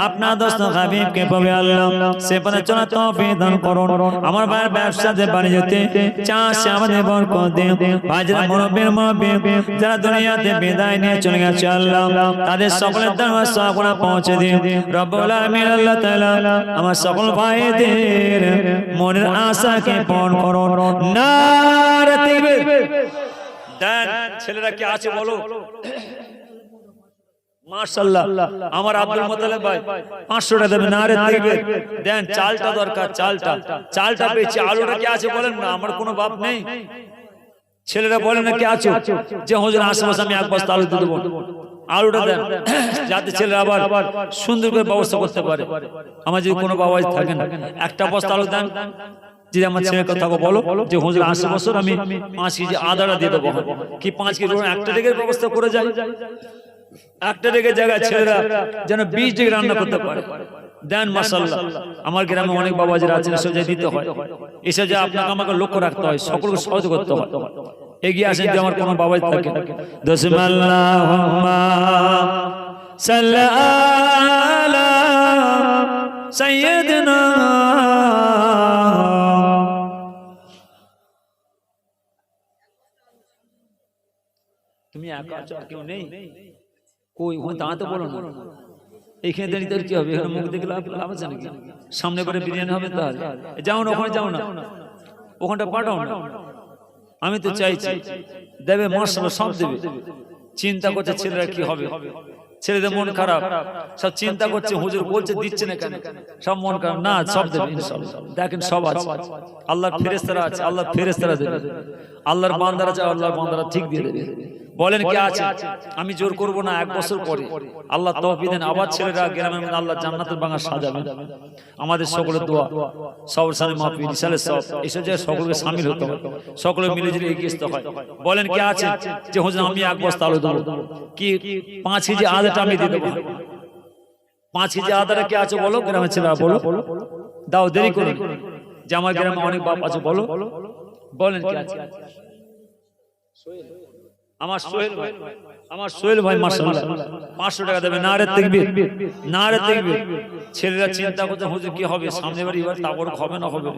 আপনার দোস্ত হাবিবকে পাবে আল্লাহ, সে পদে চলার তৌফিক দান করুন। আমার ভাইয়ের ব্যবসাতে বাণিজ্যতে চাষে আমাদের বরকত দেন। হাজরা মুরব্বি যারা দুনিয়াতে বিদায় নিয়ে চলে গেছে আল্লাহ, তাদের সকলের দরবার সকলে পৌঁছে দিন রব্বুল আলামিন। আল্লাহ তাআলা আমার সকল ভাইদের মনের আশাকে পূরণ করুন। নারে তাকবীর। দেন, ছেলেরা কি আছে বলো? মাশাআল্লাহ, আমার আব্দুল মুতালিব ভাই 500 টাকা দেবেন, নারে তাকবীর। দেন, চালটা দরকার, চালটা পেয়েছি। আলুটা কি আছে বলেন না, আমার কোনো বাপ নেই। ছেলেরা বলে না কি আছো যে হুজুর আশেপাশে আমি 1 বস্তা আলু দিয়ে দেবো। আলুটা দেন যাতে ছেলেরা আবার সুন্দর করে ব্যবস্থা করতে পারে। আমার যদি কোনো বাবা থাকেন 1টা বস্তা আলু দেন। যদি আমার ছেলের কথা বলো যে হুজুর 80 বছর আমি 5 কেজি আদাটা দিয়ে দেবো, কি 5 কেজি একটা রেগের ব্যবস্থা করে যায়। একটা রেগের জায়গায় ছেলেরা যেন 20 ডিগ্রি রান্না করতে পারে। দেন মাশাআল্লাহ। আমার গ্রামে অনেক বাবাজিরা আছেন, সোজা দিতে হয়। এসে যে আপনাকে আমাকে লক্ষ্য রাখতে হয়, সকলকে সহযোগিতা করতে হয়। এগিয়ে আসেন যে আমার কোন বাবাজি থাকে। আল্লাহুম্মা সাল্লি আলা সাইয়্যিদিনা। তুমি একা আছো, আর কেউ নেই? কই ওখানে দাঁড়াতে বলো না। এইখানে দাঁড়িয়ে কি হবে? এখানে মুখ দেখলে লাভ আছে নাকি? সামনে পরে বিরিয়ানি হবে তাহলে যাও না, ওখানে যাও না, ওখানটা পাঠাও না। আমি তো চাইছি দেবে, মাশাআল্লাহ সব দেবে। চিন্তা করছে ছেলেরা কি হবে, ছেলেদের মন খারাপ, সব চিন্তা করছে হুজুর বলছে দিচ্ছে না কেন, সব মন খারাপ। না, সব দেবে ইনশাআল্লাহ। দেখেন সব আছে, আল্লাহর ফেরেশতারা আছে, আল্লাহর ফেরেশতারা দেবে। আল্লাহর বান্দারা আছে, আল্লাহর বান্দারা ঠিক দিয়ে দেবে। বলেন কি আছে? আমি জোর করব না। 1 বছর পরে আল্লাহ তৌফিক দেন, আবার ছেলেরা গ্রামের মধ্যে আল্লাহ জান্নাতের বাগান সাজাবেন। আমাদের সকলের দোয়া, সবার সামনে মাহফিল ইনশাআল্লাহ সব এসব জায়গায় সকলকে শামিল হতে হবে, সকলে মিলে ঝিলে এগিয়ে আসতে হয়। বলেন কি আছে যে হুজুর আমি 1 বস্তা আলু দেবো, কি 5 কেজি আদাটা আমি দিয়ে দেবো। 5 কেজি আদাটা কি আছে বলো? গ্রামের ছেলেরা বলো, দাও, দেরি করুন। যে আমার গ্রামে অনেক বাপ আছে, বলো, বলেন কি আছে? আমার সোহেল ভাই মাশাআল্লাহ 500 টাকা দেবে। নারে তাকবীর, নারে তাকবীর। ছেলেরা চিন্তা করতে হুজুর কি হবে সামনে বাড়ি, এবার তাবর হবে না হবে,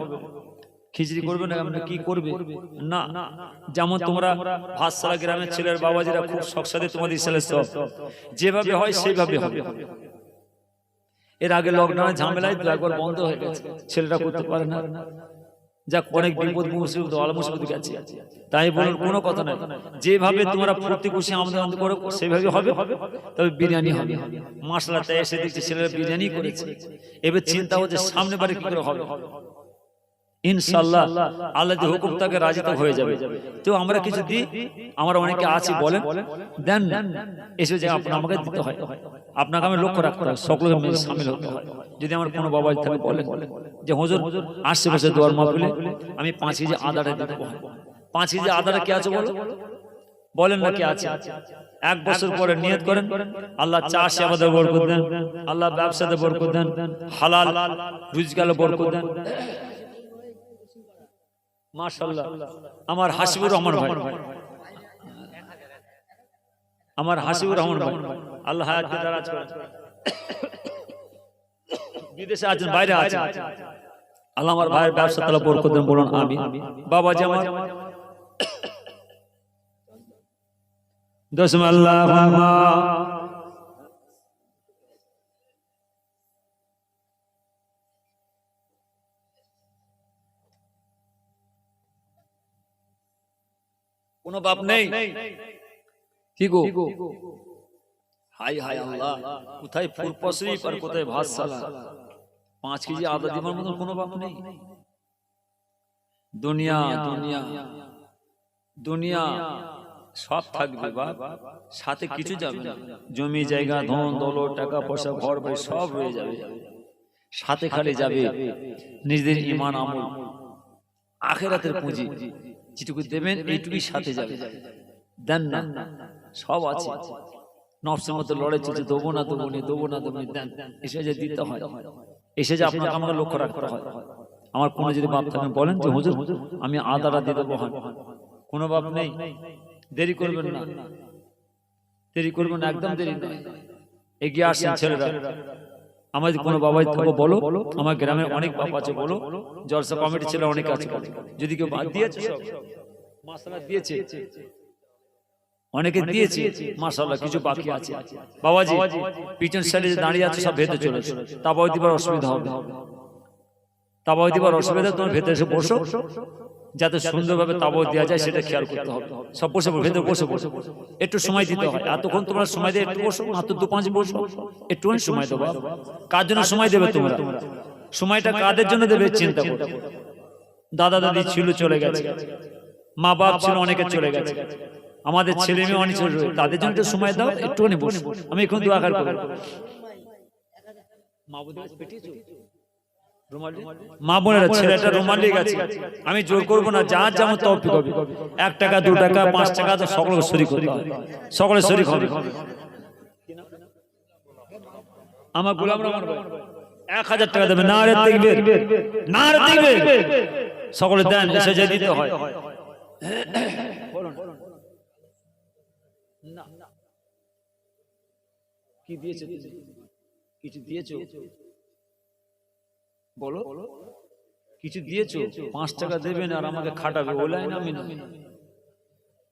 খিচড়ি করবে না কি করবে না। যেমন তোমরা ভাতশালা গ্রামের ছেলের বাবাজিরা খুব শখসাদে তোমাদের ছেলের সব যেভাবে হয় সেইভাবে হবে। এর আগে লকডাউনের ঝামেলায় একবার বন্ধ হয়ে গেছে, ছেলেরা করতে পারে না। যাক অনেক বিপদ মুসিবত আল মুসিবত গেছে, তাই বলুন কোনো কথা নাই। যেভাবে তোমরা ফুর্তি খুশি আমাদের করো সেভাবে হবে, তবে বিরিয়ানি হবে। মাশাআল্লাহ এসে দেখছি ছেলেরা বিরিয়ানি করেছে, এবার চিন্তা হচ্ছে সামনে বারে কি করে হবে। ইনশাআল্লাহ আল্লাহ যে হুকুম তাকে রাজি তো হয়ে যাবে। তো আমরা কিছু দিই, আমরা অনেকে আছি বলেন দেন না, এসে যে আমাকে দিতে হয়, আপনাকে আমি লক্ষ্য রাখতে হয়, সকলের মধ্যে শামিল হতে হয়। যদি আমার কোনো বাবা থাকে বলেন যে হুজুর আশেপাশে দোয়ার মাহফিলে আমি 5 কেজি আদাটা দিতে হয়। 5 কেজি আদাটা কি আছে বলেন না কি আছে? 1 বছর পরে নিয়ত করেন, আল্লাহ চাষে আমাদের বরকত দেন, আল্লাহ ব্যবসাতে বরকত দেন, হালাল রুজগারে বরকত দেন। মাশাআল্লাহ আমার হাসিবুর রহমান ভাই, আমার হাসিবুর রহমান ভাই আল্লাহ হায়াতকে দারাজ করেন, বিদেশে আছেন, বাইরে আছেন, আল্লাহ আমার ভাইয়ের ব্যবসা তাআলা বরকত দেন, বলুন আমিন। বাবাজি আমার দশম আল্লাহুম্মা কোনো বাপ নেই কি গো? হাই হাই আল্লাহ, কোথায় ফুরপসরি আর কোথায় ভাত সালা। 5 কেজি আদা দিবার মতন কোনো বাপ নেই। দুনিয়া দুনিয়া দুনিয়া সব থাকবে বাপ, সাথে কিছু যাবে না। জমি জায়গা ধন দৌলত টাকা পয়সা ঘর বাড়ি সব রয়ে যাবে, সাথে খালি যাবে নিজেদের ঈমান আমল আখিরাতের পুঁজি। যেটুকু দেবেন এইটুকুই সাথে যাবে, দেন না সব আছে। নফসের মধ্যে লড়াই চলছে, দেবো না দেবো নি, দেবো না দেবো নি, দেন। এসে যে দিতে হয়, এসে যে আপনাকে আমাকে লক্ষ্য রাখতে হয়। আমার কোনো যদি বাপ থাকেন বলেন যে হুজুর আমি আদাটা দিয়ে দেবো, কোনো বাপ নেই, দেরি করবেন না, দেরি করবেন না, একদম দেরি নয়। এগিয়ে আসছেন ছেলেরা, আমাদের কোনো বাবাই থাকো বলো, আমার গ্রামের অনেক বাপ আছে বলো, জলসা কমিটি ছেলে অনেক আছে, যদি কেউ বাদ দিয়েছে মাশাআল্লাহ দিয়েছে, অনেকে দিয়েছে মাশাআল্লাহ, কিছু বাকি আছে। বাবাজি পিছন সাইডে দাঁড়িয়ে আছে সব ভেতরে চলে এসো, তাবাও দিবার অসুবিধা হবে, তাবাও দিবার অসুবিধা, তোমার ভেতরে এসে বসো, যাতে সুন্দরভাবে তাবাও দেওয়া যায় সেটা খেয়াল করতে হবে। সব বসে ভেতরে বসে বসে একটু সময় দিতে হয়। এতক্ষণ তোমরা সময় দিয়ে একটু বসো, মাত্র 2-5 বসো, একটুখানি সময় দেবো। কার জন্য সময় দেবে তোমরা? সময়টা কাদের জন্য দেবে চিন্তা করো। দাদা দাদি ছিল চলে গেছে, মা বাপ ছিল অনেকে চলে গেছে, আমাদের ছেলে মেয়ে অনেক ছিল, তাদের জন্য একটু সময় দাও, একটুখানি বসো। আমি এখন দোয়া করব। মা বোনেরা ছেলেটা রুমাল নিয়ে গেছে, আমি জোর করবো না, যা যেমন তৌফিক হবে। 1 টাকা 2 টাকা 5 টাকা তো সকলে শরীক করতে হবে, সকলে শরীক হবে। আমার গোলাম রহমান ভাই 1000 টাকা দেবে, না রে তাকবীর, না রে তাকবীর, সকলে দেন, এসে যে দিতে হয়। না কি দিয়েছে? কিছু দিয়েছো বলো, কিছু দিয়েছো? 5 টাকা দেবেন আর আমাকে খাটাবে, ওলাই না আমি না।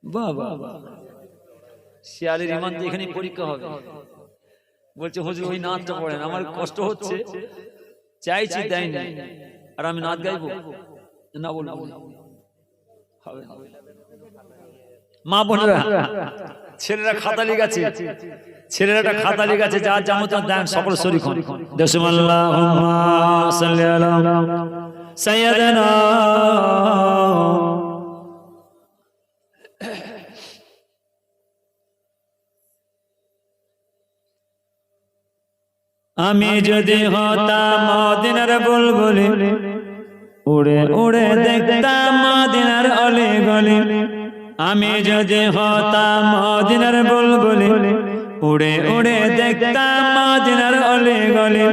বাহ বাহ বাহ, শিয়ালের ঈমান তো এখানে পরীক্ষা হবে। বলছে হুজুর ওই নাচটা পড়েন, আমার কষ্ট হচ্ছে, চাইছি দেয় না, আর আমি নাচ গাইবো না, বলবো হবে। মা বোনেরা ছেলেরা খাতা লিখেছে, ছেলেরা খাতা লিখেছে, যা যেমন দেন সকল শরীক হন। আল্লাহুম্মা সাল্লি আলা সাইয়্যিদানা আমি যদি হতাম মদিনার বুলবুলি, উড়ে উড়ে দেখতাম মদিনার অলি গলি। আমি যদি হতাম মদিনার বুলবুলি, উড়ে উড়ে দেখতাম মদিনার অলি গলি।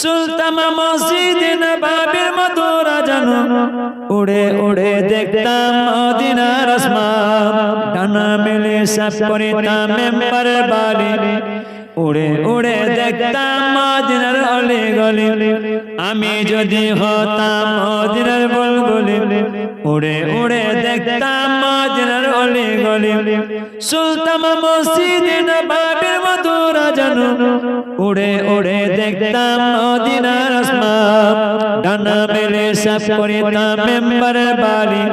সুলতান মসজিদ নববীর মধুর জানো, উড়ে উড়ে দেখতাম মদিনার আসমান। ডানা মেলে সব করিতাম মেম্বার বালি, উড়ে উড়ে দেখতাম মদিনার অলি গলি। আমি যদি হতাম মদিনার বুলবুলি, উড়ে উড়ে দেখতাম মদিনার অলি গলি সুলতান মসজিদে নববীর মধুর আজান উড়ে উড়ে দেখতাম মদিনার আসমান ডানা মেলে সব করিতাম মেম্বার বালি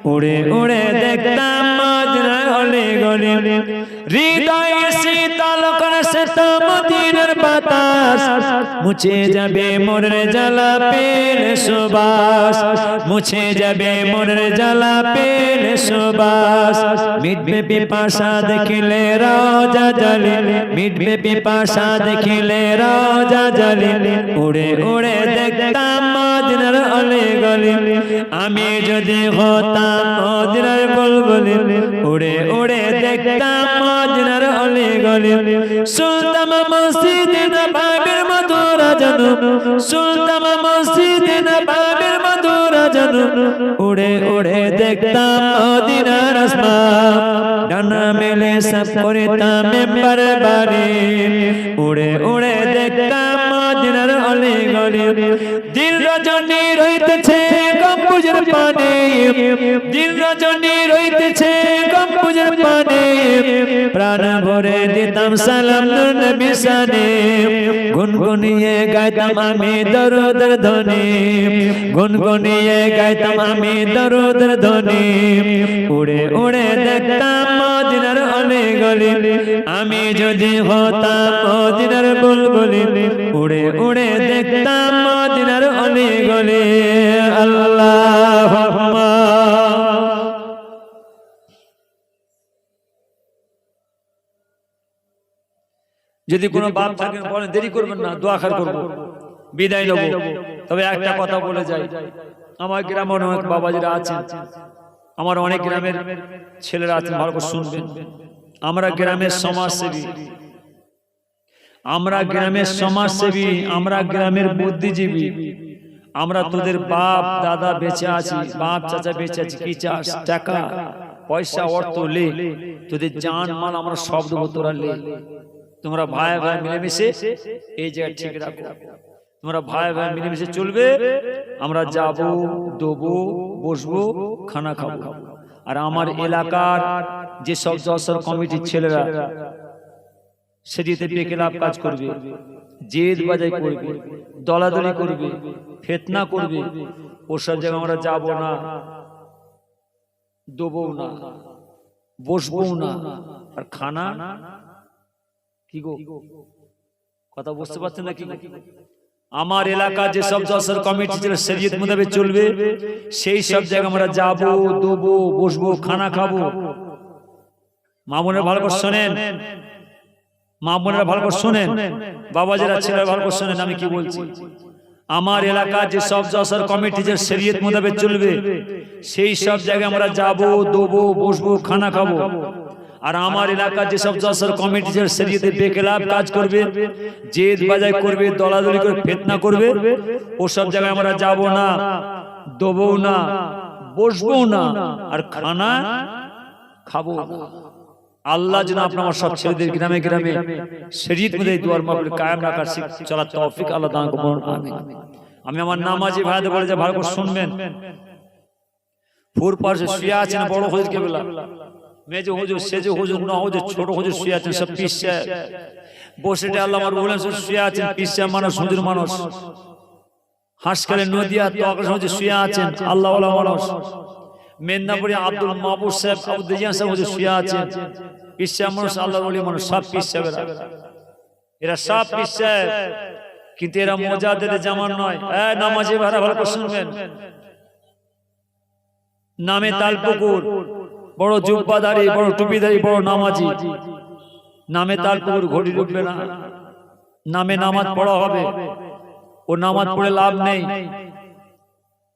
উড়ে উড়ে দেখতাম মদিনার অলি গলি হৃদয়ে শীতল করে তো মদিনার বাতাস মুছে যাবে মনের জ্বালা পেলে সুবাস মুছে যাবে মনের জ্বালা পেলে সুবাস মিটবে পিপাসা দেখিলে রোজা জ্বলে মিটবে পিপাসা দেখিলে রোজা জ্বলে উড়ে উড়ে দেখতাম মদিনার অলি গলি আমি যদি হতাম মদিনার বুলবুলি উড়ে উড়ে দেখতাম মদিনার অলি গলি সুলতান মসজিদে নববীর মধুর আজান সুলতান মসজিদে নববীর মধুর আজান উড়ে উড়ে দেখতাম মদিনার আসমান ডানা মেলে সব করিতাম মেম্বার বাড়ি উড়ে উড়ে দেখতাম মদিনার অলি গলি দিন রজনী রইতেছে গম্বুজের পানে দিন রজনী রইতেছে গম্বুজের পানে প্রাণ ভরে দিতাম সালাম নবী শানে গুনগুনিয়ে গাইতাম আমি দরুদের ধ্বনি গুনগুনিয়ে গাইতাম আমি দরুদের ধ্বনি উড়ে উড়ে দেখতাম মদিনার অলি গলি আমি যদি হতাম মদিনার বুলবুলি উড়ে উড়ে দেখতাম মদিনার অলি গলি আল্লাহুম্মা যদি কোনো বাপ থাকেন বলেন দেরি করবেন না দোয়া খার করব বিদায় নেব তবে একটা কথা বলে যাই আমার গ্রামে অনেক বাবাজিরা আছেন আমার অনেক গ্রামের ছেলেরা আছেন ভালো করে শুনবেন আমরা গ্রামের সমাজসেবী আমরা গ্রামের সমাজসেবী আমরা গ্রামের বুদ্ধিজীবী আমরা তোদের বাপ দাদা বেঁচে আছি বাপ চাচা বেঁচে আছি কি চাস টাকা পয়সা অর্থ লে তোদের জান মাল আমরা সব দেবো তোরা লে তোমরা ভাই ভাই মিলেমিশে এই জায়গা ঠিক রাখো তোমরা ভাই ভাই মিলেমিশে চলবে আমরা যাব দেবো বসবো খানা খাবো আর আমার এলাকার যে সব জলসার কমিটির ছেলেরা সেদিতে বেকেলাপ কাজ করবে জেদ বাজাই করবে দলাদলি করবে ফিতনা করবে ওসব জায়গায় আমরা যাব না দেবো না বসবো না আর খানা কি গো কথা বুঝতে পারছেন না কি আমার এলাকা যে সব জলসার কমিটি ছিল শরীয়ত মোতাবেক চলবে সেই সব জায়গায় আমরা যাব দেবো বসবো খানা খাবো মা বোনেরা ভালো করে শোনেন মা বোনেরা ভালো করে শোনেন বাবাজিরা ছেলেরা ভালো করে শোনেন আমি কি বলছি আমার এলাকা যে সব জলসার কমিটি যে শরীয়ত মোতাবেক চলবে সেই সব জায়গায় আমরা যাব দেবো বসবো খানা খাবো আর আমার এলাকার যে সব জলসার কমিটি যে শরীয়তে বেখেলাফ কাজ করবে জেদ বাজাই করবে দলাদলি করে ফিতনা করবে ও সব জায়গায় আমরা যাব না দেবো না বসবো না আর খানা খাবো না আল্লাহ যেন আপনার সব ছেলেদের গ্রামে গ্রামে শরীয়ত মধ্যে দুয়ার মাহফিল কায়েম রাখার চলার তৌফিক আল্লাহ দান করুন আমিন আমি আমার নামাজি ভাইদের বলে যে ভালো করে শুনবেন ফুর পাশে শুয়ে আছেন বড় হুজুর কেবলা মেজো হুজুর সেজো হুজুর না হুজুর ছোট হুজুর শুয়ে আছেন সব পিসে বসে আল্লাহ আমার বলেন শুয়ে আছেন পিসে মানুষ হুজুর মানুষ হাসকালে নদিয়া তো আকাশ হুজুর শুয়ে আছেন আল্লাহ ওয়ালা মানুষ মেদিনীপুরে আব্দুল মাহবুব সাহেব আব্দুল জিয়ান সাহেব হুজুর শুয়ে আছেন পিসে মানুষ আল্লাহর ওলি মানুষ সব পিসে এরা সব পিসে কিন্তু এরা মুজাহিদের জামান নয় নামাজি ভাড়া ভালো করে শুনবেন নামে তালপুকুর বড় জুব্বাদারি বড় টুপিদারি বড় নামাজি নামে তালপুকুর ঘড়ি ডুববে না নামে নামাজ পড়া হবে ও নামাজ পড়ে লাভ নেই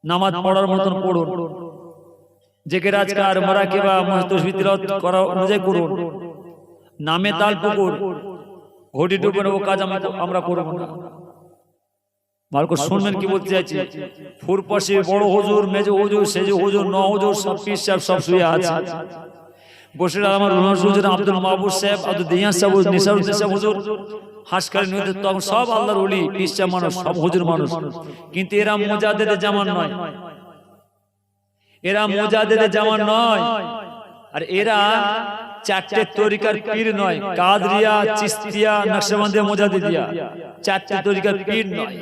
নামাজ পড়ার মতন পড়ুন জেকে রাজকার মুরাকিবা তসবিহ তিলাওয়াত করা অনুযায়ী করুন নামে তালপুকুর ঘড়ি ডুববে না ও কাজ আমরা করব না ভালো করে শুনবেন কি বলতে চাইছি ফুরপাশে বড় হুজুর মেজো হুজুর সেজো হুজুর ন হুজুর সব পীর সাহেব সব শুয়ে আছে বসে আমার হুজুর আব্দুল মাহবুব সাহেব আব্দুল দিয়ান সাহেব নিসারুদ্দিন সাহেব হুজুর হাসকালে নদী তখন সব আল্লাহর ওলি পীর সাহেব মানুষ সব হুজুর মানুষ কিন্তু এরা মুজাহিদের জামান নয় এরা মুজাহিদের জামান নয় আর এরা চারটে তরিকার পীর নয়, কাদরিয়া, চিশতিয়া, নকশবন্দিয়া, মুজাদ্দিদিয়া, চারটে তরিকার পীর নয়।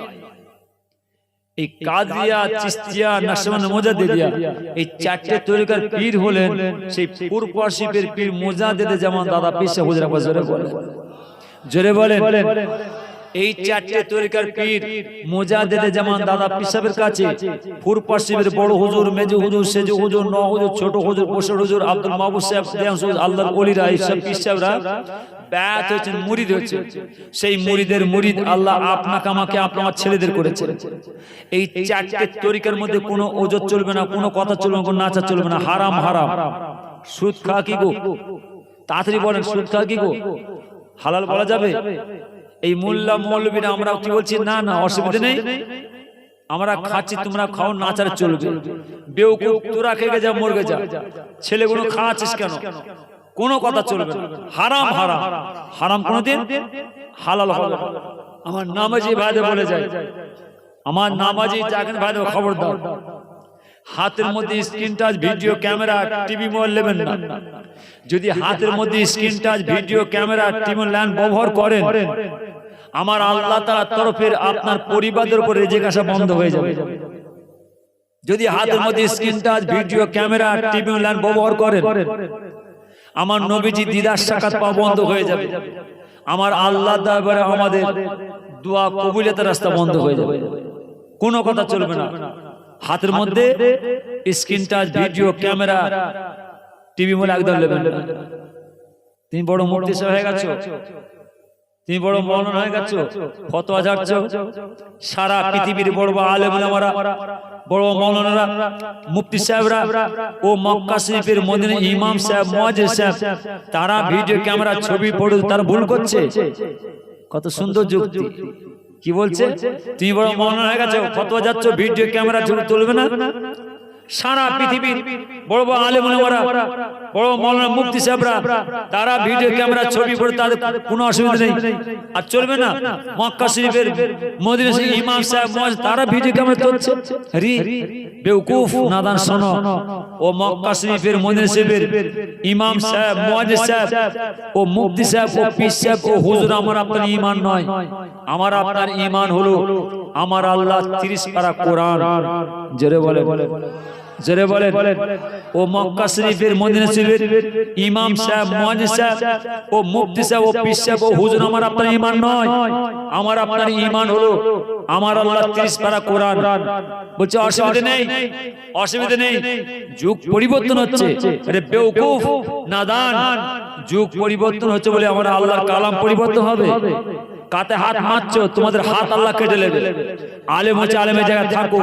এই কাদরিয়া, চিশতিয়া, নকশবন্দিয়া, মুজাদ্দিদিয়া এই চারটে তরিকার পীর হলেন সেই পূর্বপার্শ্বী পীর মুজাদ্দিদ জামান দাদা পীর সাহেব হুজুর আব্বাস জোরে বলেন। এই চারটে তরিকার পীর মুজাদ্দিদ জামান দাদা পীর সাহেবের কাছে পূর্বপার্শ্বীর বড় হুজুর, মেজো হুজুর, সেজো হুজুর, ন হুজুর, ছোট হুজুর, বসর হুজুর, আব্দুল মাহবুব সাহেব, আল্লাহর ওলিরা, এই সব পীর সাহেবরা ব্যাত হয়েছেন, মুরিদ হয়েছে। সেই মুরিদের মুরিদ আল্লাহ আপনাকে আমাকে আপনার ছেলেদের করেছেন। এই চারটে তরিকার মধ্যে কোনো ওজত চলবে না, কোনো কথা চলবে না, কোনো নাচা চলবে না। হারাম হারাম। সুদ খা কি গো? তাড়াতাড়ি বলেন, সুদ খা কি গো? হালাল বলা যাবে? এই মোল্লা মৌলবীরা আমরা কি বলছি? না না, অসুবিধা নেই, আমরা খাচ্ছি, তোমরা খাও, নাচার চলবে। বেউকুফ, তোরা খেয়ে যা, মরগে যা, ছেলেগুলো খাওয়াচ্ছিস কেন? কোনো কথা চলবে না। হারাম হারাম হারাম, কোনোদিন হালাল হবে না। আমার নামাজি ভাইদের বলে যায়, আমার নামাজি যাকেন ভাইদের খবর দাও, হাতের মধ্যে screen touch video camera TV mobile নেবেন না। যদি হাতের মধ্যে screen touch video camera TV land ব্যবহার করেন, আমার আল্লাহ তাআলার তরফের আপনার পরিবারের উপর রেজেক আসা বন্ধ হয়ে যাবে। যদি হাতের মধ্যে screen touch video camera TV land ব্যবহার করেন, আমার নবীজি দিদার সাক্ষাৎ পাওয়া বন্ধ হয়ে যাবে। আমার আল্লাহ দরবারে আমাদের দোয়া কবুলিয়তের রাস্তা বন্ধ হয়ে যাবে। কোনো কথা চলবে না। হাতের মধ্যে screen touch video camera TV mobile একদম নেবেন না। তুমি বড় মুফতি সাহেব হয়ে গেছো, তুমি বড় মাওলানা হয়ে গেছো, ফতোয়া ঝাড়ছো, সারা পৃথিবীর বড় বড় আলেম ওলামারা, বড় মাওলানারা, মুফতি সাহেবরা ও মক্কা শরীফের মদিনা ইমাম সাহেব, মুয়াজ্জিন সাহেব, তারা ভিডিও ক্যামেরা ছবি পড়ে তারা ভুল করছে। কত সুন্দর যুক্তি। কি বলছে? তুমি বড় মাওলানা হয়ে গেছো, ফতোয়া যাচ্ছ, ভিডিও ক্যামেরা ছবি তুলবে না? সারা পৃথিবীর বড় বড় আলেম ওলামারা, বড় মাওলানা, মুফতি সাহেবরা, তারা ভিডিও ক্যামেরা ছবি পড়ে, তাদের কোনো অসুবিধা নেই। আর চলবে না? মক্কা শরীফের মদিনা শরীফ ইমাম সাহেব, মুয়াজ্জিন, তারা ভিডিও ক্যামেরা তুলছে। রি বেওকুফ, নাদান, শোনো, ও মক্কা শরীফের মদিনা শরীফের ইমাম সাহেব, মুয়াজ্জিন সাহেব, ও মুফতি সাহেব, ও পীর সাহেব, ও হুজুর আমার আপনার ঈমান নয়। আমার আপনার ঈমান হলো আমার আল্লাহ 30 পারা কোরআন। জোরে বলে, জোরে বলেন। ও মক্কা শরীফের মদিনা শরীফের ইমাম সাহেব, মুয়াজ্জিন সাহেব, ও মুফতি সাহেব, ও পীর সাহেব, ও হুজুর আমার আপনার ঈমান নয়। আমার আপনার ঈমান হলো আমার আল্লাহ 30 পারা কোরআন। বলছে অসুবিধা নেই, অসুবিধা নেই। যুগ পরিবর্তন হচ্ছে, আরে বেওকুফ, নাদান, যুগ পরিবর্তন হচ্ছে বলে আমার আল্লাহর কালাম পরিবর্তন হবে? কাতে হাত মারছো, তোমাদের হাত আল্লাহ কেটে নেবে। আলেম হচ্ছে আলেমের জায়গায় থাকো,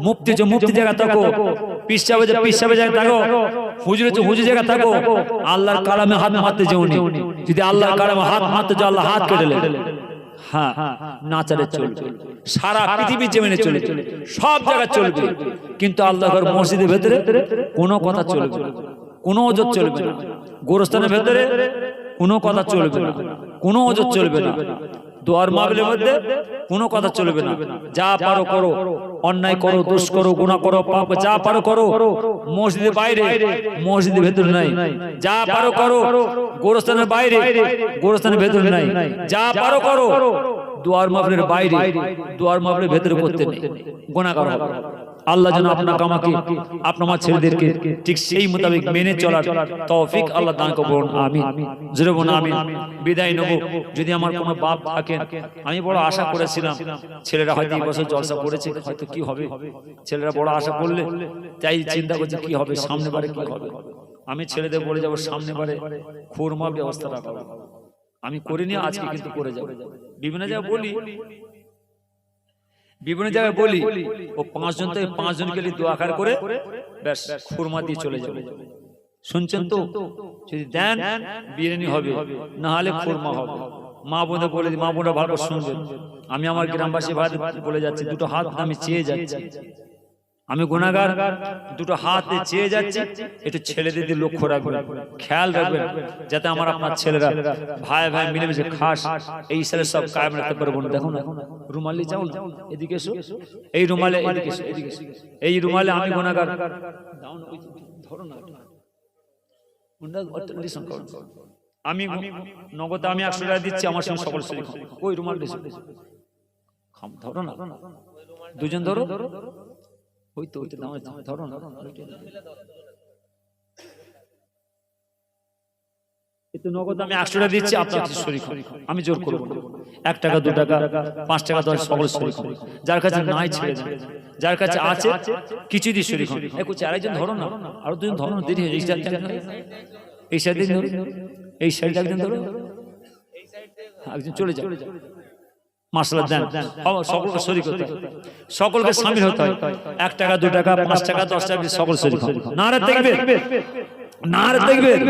মুফতি হচ্ছে মুফতি জায়গায় থাকো, পীর সাহেব হচ্ছে পীর সাহেবের জায়গায় থাকো, হুজুর হচ্ছে হুজুর জায়গায় থাকো। আল্লাহর কালামে হাত মারতে যাওনি। যদি আল্লাহর কালামে হাত মারতে যাও, আল্লাহ হাত কেটে নেবে। হ্যাঁ, নাচারে চলবে, সারা পৃথিবীর জমিনে চলবে, সব জায়গায় চলবে, কিন্তু আল্লাহর মসজিদের ভেতরে কোনো কথা চলবে না, কোনো ওজত চলবে না। গোরস্থানের ভেতরে কোনো কথা চলবে না, কোনো ওজত চলবে না। দোয়ার মাহফিলের মধ্যে কোনো কথা চলবে না। যা পারো করো, অন্যায় করো, দোষ করো, গুনাহ করো, পাপ যা পারো করো। মসজিদের বাইরে, মসজিদের ভেতরে নাই। যা পারো করো। গোরস্থানের বাইরে, গোরস্থানের ভেতরে নাই। যা পারো করো। দোয়ার মাহফিলের বাইরে, দোয়ার মাহফিলের ভেতরে করতে নেই, গুনাহ করা হবে। আল্লাহ যেন আপনাকে আমাকে আপনার আমার ছেলেদেরকে ঠিক সেই মোতাবেক মেনে চলার তৌফিক আল্লাহ দান করুন। আমিন। জোরে বলুন আমিন। বিদায় নেব। যদি আমার কোনো বাপ থাকেন, আমি বড় আশা করেছিলাম ছেলেরা হয়তো এই বছর জলসা করেছে, হয়তো কি হবে, ছেলেরা বড় আশা করলে তাই চিন্তা করছে কি হবে, সামনে বারে কি হবে। আমি ছেলেদের বলে যাবো সামনে বারে খুরমা ব্যবস্থা রাখবো। আমি করিনি, আজকে কিন্তু করে যাবো। বিভিন্ন জায়গায় বলি, বিভিন্ন জায়গায় বলি, ও 5 জন থেকে 5 জনকে দোয়া খার করে ব্যাস খুরমা দিয়ে চলে যাবে। শুনছেন তো? যদি দেন বিরিয়ানি হবে, না হলে খুরমা হবে। মা বোনদের বলে, মা বোনরা ভালো শুনবেন। আমি আমার গ্রামবাসী ভাই বলে যাচ্ছি, দুটো হাত আমি চেয়ে যাচ্ছি, আমি গুনাহগার, দুটো হাতে চেয়ে যাচ্ছি। একটু ছেলেদের দিকে লক্ষ্য রাখবেন, খেয়াল রাখবেন, যাতে আমার আপনার ছেলেরা ভাই ভাই মিলেমিশে খাস এই ছেলে সব কায়েম রাখতে পারবো না। দেখো না, রুমালি চাও না, এদিকে এসো, এই রুমালে, এদিকে এসো, এদিকে এসো। এই রুমালে আমি গুনাহগার, দাও না, ধরো না, আমি নগদে আমি 100 টাকা দিচ্ছি, আমার সঙ্গে সকল শরীক ওই রুমাল খাম ধরো না, দুজন ধরো, ওই তো ওইটা ধরো না, নগদ আমি 100 টাকা দিচ্ছি, আপনার শরীক আমি জোর করবো না। 1 টাকা 2 টাকা 5 টাকা 10 সকল শরীক, যার কাছে নাই ছেড়ে দেবে, যার কাছে আছে কিছু দিয়ে শরীক। আরেকজন ধরো না, আরো দুজন ধরো না, দেরি হয়ে এই সাইড ধরো, এই সাইড একজন ধরো, একজন চলে যাও। মাশাআল্লাহ দেন, সকলকে শরীক হতে হয়, সকলকে শামিল হতে হয়। 1 টাকা 2 টাকা 5 টাকা 10 টাকা সকল শরীক। নারে তাকবীর, নারে তাকবীর,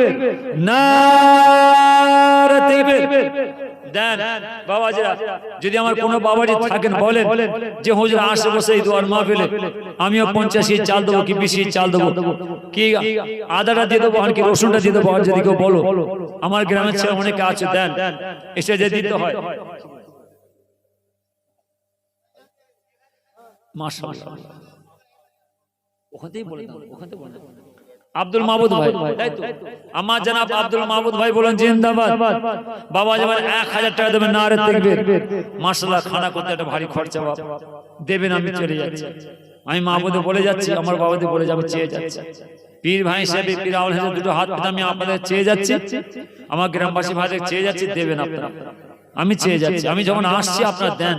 নারে তাকবীর দেন। বাবাজিরা, যদি আমার কোনো বাবাজি থাকেন বলেন যে হুজুর আসে বসে এই দোয়ার মাহফিলে আমিও 50 চাল দেবো কি 20 চাল দেবো কি আদাটা দিয়ে দেবো আর কি রসুনটা দিয়ে দেবো, আর যদি কেউ বলো আমার গ্রামের ছেলে অনেকে আছে দেন, এসে যে দিতে হয়। মাশাআল্লাহ, ওখানেই বলে, ওখানে বলে আব্দুল মাহমুদ ভাই, তাই তো আমার জনাব আব্দুল মাহমুদ ভাই বলেন জিন্দাবাদ। বাবা যেমন 1000 টাকা দেবেন, নারে তাকবীর। মাশাআল্লাহ, খানা করতে একটা ভারী খরচা বাবা, দেবেন আমি চলে যাচ্ছি, আমি মাহমুদে বলে যাচ্ছি, আমার বাবাতে বলে যাবে চেয়ে যাচ্ছে। পীর ভাই হিসেবে পীর আউল হিসেবে দুটো হাত পেতে আমি আপনাদের চেয়ে যাচ্ছি, আমার গ্রামবাসী ভাইদের চেয়ে যাচ্ছি, দেবেন আপনারা, আমি চেয়ে যাচ্ছি। আমি যখন আসছি আপনারা দেন,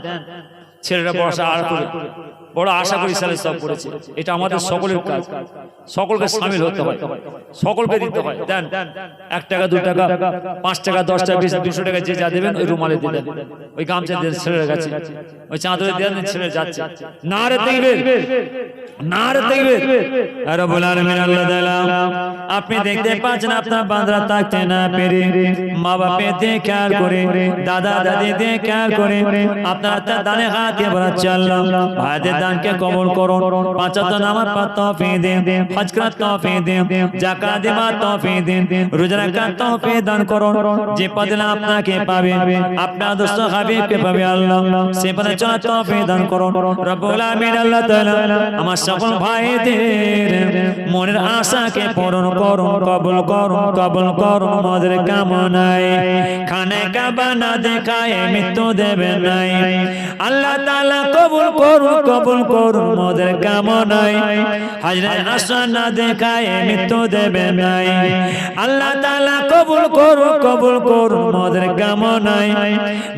ছেলেরা বর্ষা আর করে বড় আশা করি সালে সব করেছে। এটা আমাদের সকলের কাজ, সকলকে শামিল হতে হয়, সকলকে দিতে হয়। দেন 1 টাকা 2 টাকা 5 টাকা 10 টাকা 20 200 টাকা যে যা দেবেন ওই রুমালে দিলেন, ওই গামছা দেন ছেলের কাছে, ওই চাদরে দেন ছেলে যাচ্ছে। নারে তাকবীর, নারে তাকবীর। রব্বুল আলামিন আল্লাহ তাআলা আপনি দেখতে পাচ্ছেন আপনার বান্দা থাকতে না পেরে মা বাপে দেখে আর করে দাদা দাদি দেখে আর করে আপনার দানে হাতে বাড়াচ্ছে আল্লাহ ভাইদের দানকে কবুল করুন, 5 ওয়াক্ত নামাজ পড়তে তৌফিক দিন, হজ করার তৌফিক দিন, যাকাত দেওয়ার তৌফিক দিন, রোজা রাখার তৌফিক দান করুন। যে ফজিলত আপনাকে পাবে আপনার দোস্ত হাবিবকে পাবে আল্লাহ, সে পথে চলার তৌফিক দান করুন রব্বুল আলামিন। আল্লাহ তাআলা আমার সকল ভাইদের মনের আশাকে পূরণ করুন, কবুল করুন, কবুল করুন আমাদের কামনায়। খানে কাবা না দেখায় মৃত্যু দেবে নাই, আল্লাহ তাআলা কবুল করুন, কবুল করুন মোদের কামনায়। হাজরে আসওয়াদ না দেখায় মৃত্যু দেবে নাই, আল্লাহ তাআলা কবুল করুন, কবুল করুন মোদের কামনায়।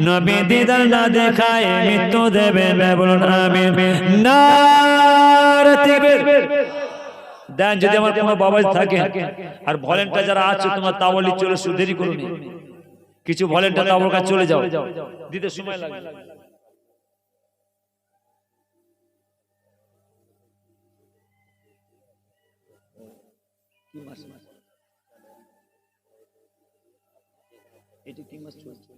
নবী দিদার না দেখায় মৃত্যু দেবে না, বলুন আমিন। নারে তাকবীর দেন। যদি আমার কোনো বাবা থাকে আর ভলেন্টিয়ার যারা আছে তোমার তাওয়ালি চলে দেরি করুন, কিছু ভলেন্টিয়ার তাওয়ার কাছে চলে যাও, দিতে সময় লাগে। এটা কি মাস চলছে?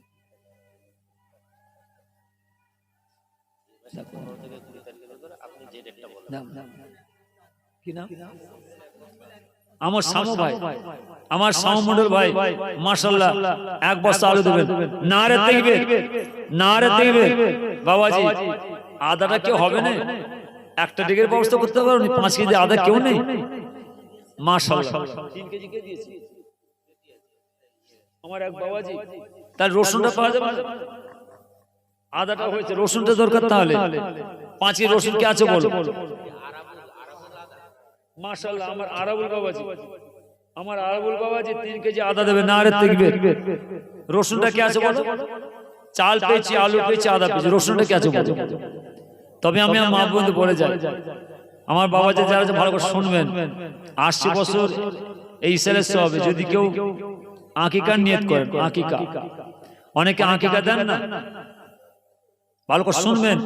আমার শামু ভাই, আমার শামু মন্ডল ভাই মাশাআল্লাহ 1 বস্তা আলু দেবেন। নারে তাকবীর, নারে তাকবীর। বাবাজি আদাটা কেউ হবে না, একটা ডিগের ব্যবস্থা করতে পারো, 5 কেজি আদা কেউ নেই মাশাআল্লাহ। 3 কেজি কে দিয়েছি আমার এক বাবাজি। তার রসুনটা পাওয়া যাবে, আদাটা হয়েছে, রসুনটা দরকার, তাহলে 5 কেজি রসুন কে আছে বলো মাশাআল্লাহ। আমার আরাবুল বাবাজি, আমার আরাবুল বাবাজি 3 কেজি আদা দেবে। নারে তাকবীর। রসুনটা কে আছে বলো? চাল পেয়েছি, আলু পেয়েছি, আদা পেয়েছি, রসুনটা কে আছে বলো? তবে আমি আমার মা বন্ধু বলে যাই, আমার বাবাজি যারা ভালো করে শুনবেন, 80 বছর এই সালে হবে যদি কেউ আকিকার নিয়ত করেন, আকিকা অনেকে আকিকা দেন না, ভালো করে শুনবেন,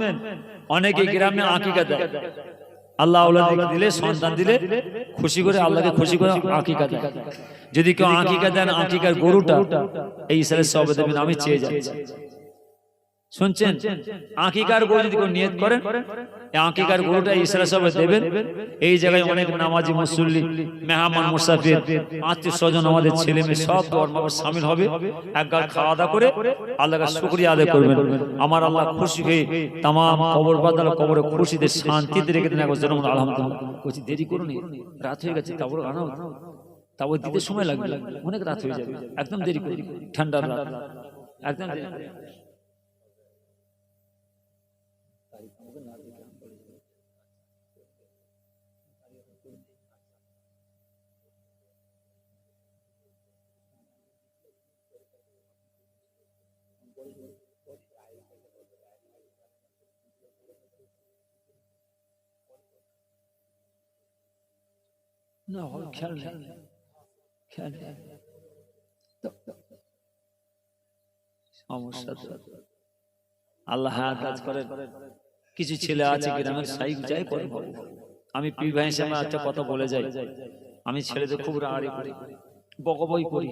অনেকে গ্রামে আকিকা দেয়, আল্লাহ আওলাদ দিলে সন্তান দিলে খুশি করে আল্লাহকে খুশি করে আকিকা দেয়। যদি কেউ আকিকা দেন, আকিকার গরুটা এই সালে সবে দেবেন, আমি চেয়ে যাচ্ছি। শুনছেন? আকিকার গরু যদি কেউ নিয়ত করেন, আকিকার গরুটা ইসরা সবে দেবেন। এই জায়গায় অনেক নামাজি মুসল্লি, মেহমান মুসাফির, আত্মীয় স্বজন, আমাদের ছেলে মেয়ে সব ধর্মে শামিল হবে। একবার খাওয়া দাওয়া করে আল্লাহকে শুকরিয়া আদায় করবেন। আমার আল্লাহ খুশি হয়ে তাম কবর বাদাল কবরে খুশিতে শান্তিতে রেখে দেন। আলহামদুলিল্লাহ। দেরি করুন, রাত হয়ে গেছে, তারপর আনা তাও দিতে সময় লাগবে, অনেক রাত হয়ে যাবে, একদম দেরি করে, ঠান্ডার রাত, একদম দেরি করে। না হয় খেয়াল নেই, খেয়াল নেই। সমস্যা তো আল্লাহ হ্যাঁ কাজ করেন। কিছু ছেলে আছে গ্রামের সাইক যাই করে, আমি পীর ভাই হিসেবে একটা কথা বলে যাই, আমি ছেলেদের খুব রাড়ি করি, বকবই করি,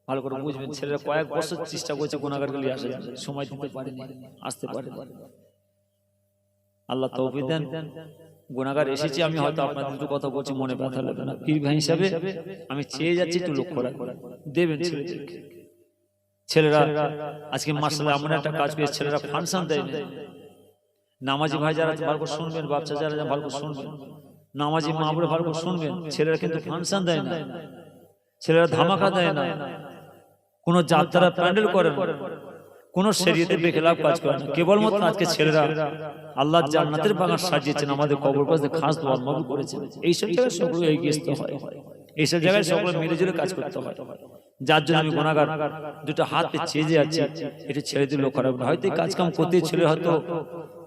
ভালো করে বুঝবেন। ছেলেরা কয়েক বছর চেষ্টা করছে গুনাহগারকে নিয়ে আসে, সময় দিতে পারেনি, আসতে পারে। আল্লাহ তৌফিক দেন, গুনাহগার এসেছি আমি, হয়তো আপনাদের দুটো কথা বলছি, মনে ব্যথা লাগবে না। পীর ভাই হিসাবে আমি চেয়ে যাচ্ছি একটু লক্ষ্য রাখবেন, দেবেন ছেলেদেরকে। ছেলেরা আজকে মাশাআল্লাহ এমন একটা কাজ করে, ছেলেরা ফাংশন দেয় না। নামাজি ভাই যারা ভালো করে শুনবেন, বাচ্চা যারা ভালো করে শুনবেন, নামাজি মা বোনেরা ভালো করে শুনবেন, ছেলেরা কিন্তু ফাংশন দেয় না, ছেলেরা ধামাকা দেয় না, কোন যাত্রা প্যান্ডেল করে না, কোন শরীয়তে বেখেলাফ কাজ করে না। কেবলমাত্র আজকে ছেলেরা আল্লাহ জান্নাতের বাগান সাজিয়েছেন, আমাদের কবর পাশে খাস দোয়া মাবুদ করেছেন। এইসব জায়গায় সকলে এগিয়ে আসতে হয়, এইসব জায়গায় সকলে মিলে জুলে কাজ করতে হয়। যার জন্য আমি গুনাহগার দুটো হাতে চেয়ে যাচ্ছি, এটা ছেড়ে দিলেও খারাপ না। হয়তো কাজ কাম করতে ছেলে হয়তো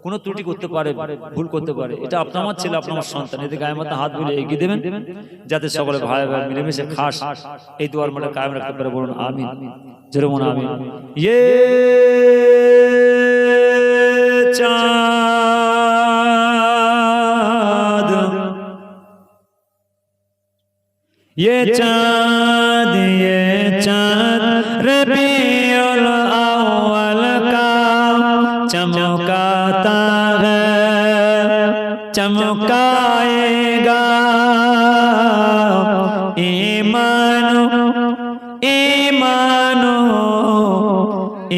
কোনো ত্রুটি করতে পারে, ভুল করতে পারে, এটা আপনার আমার ছেলে, আপনার আমার সন্তান, এতে গায়ে মাথা হাত বুলিয়ে এগিয়ে দেবেন, যাতে সকলে ভাই ভাই মিলেমিশে খাস এই দুয়ার মাঠে কায়েম রাখতে পারে। বলুন আমিন, জোরে বলুন আমিন। ইয়ে চাঁদ, ये चाँद रबीउल अव्वल का चमकाता है, चमकाएगा ईमानो ईमानो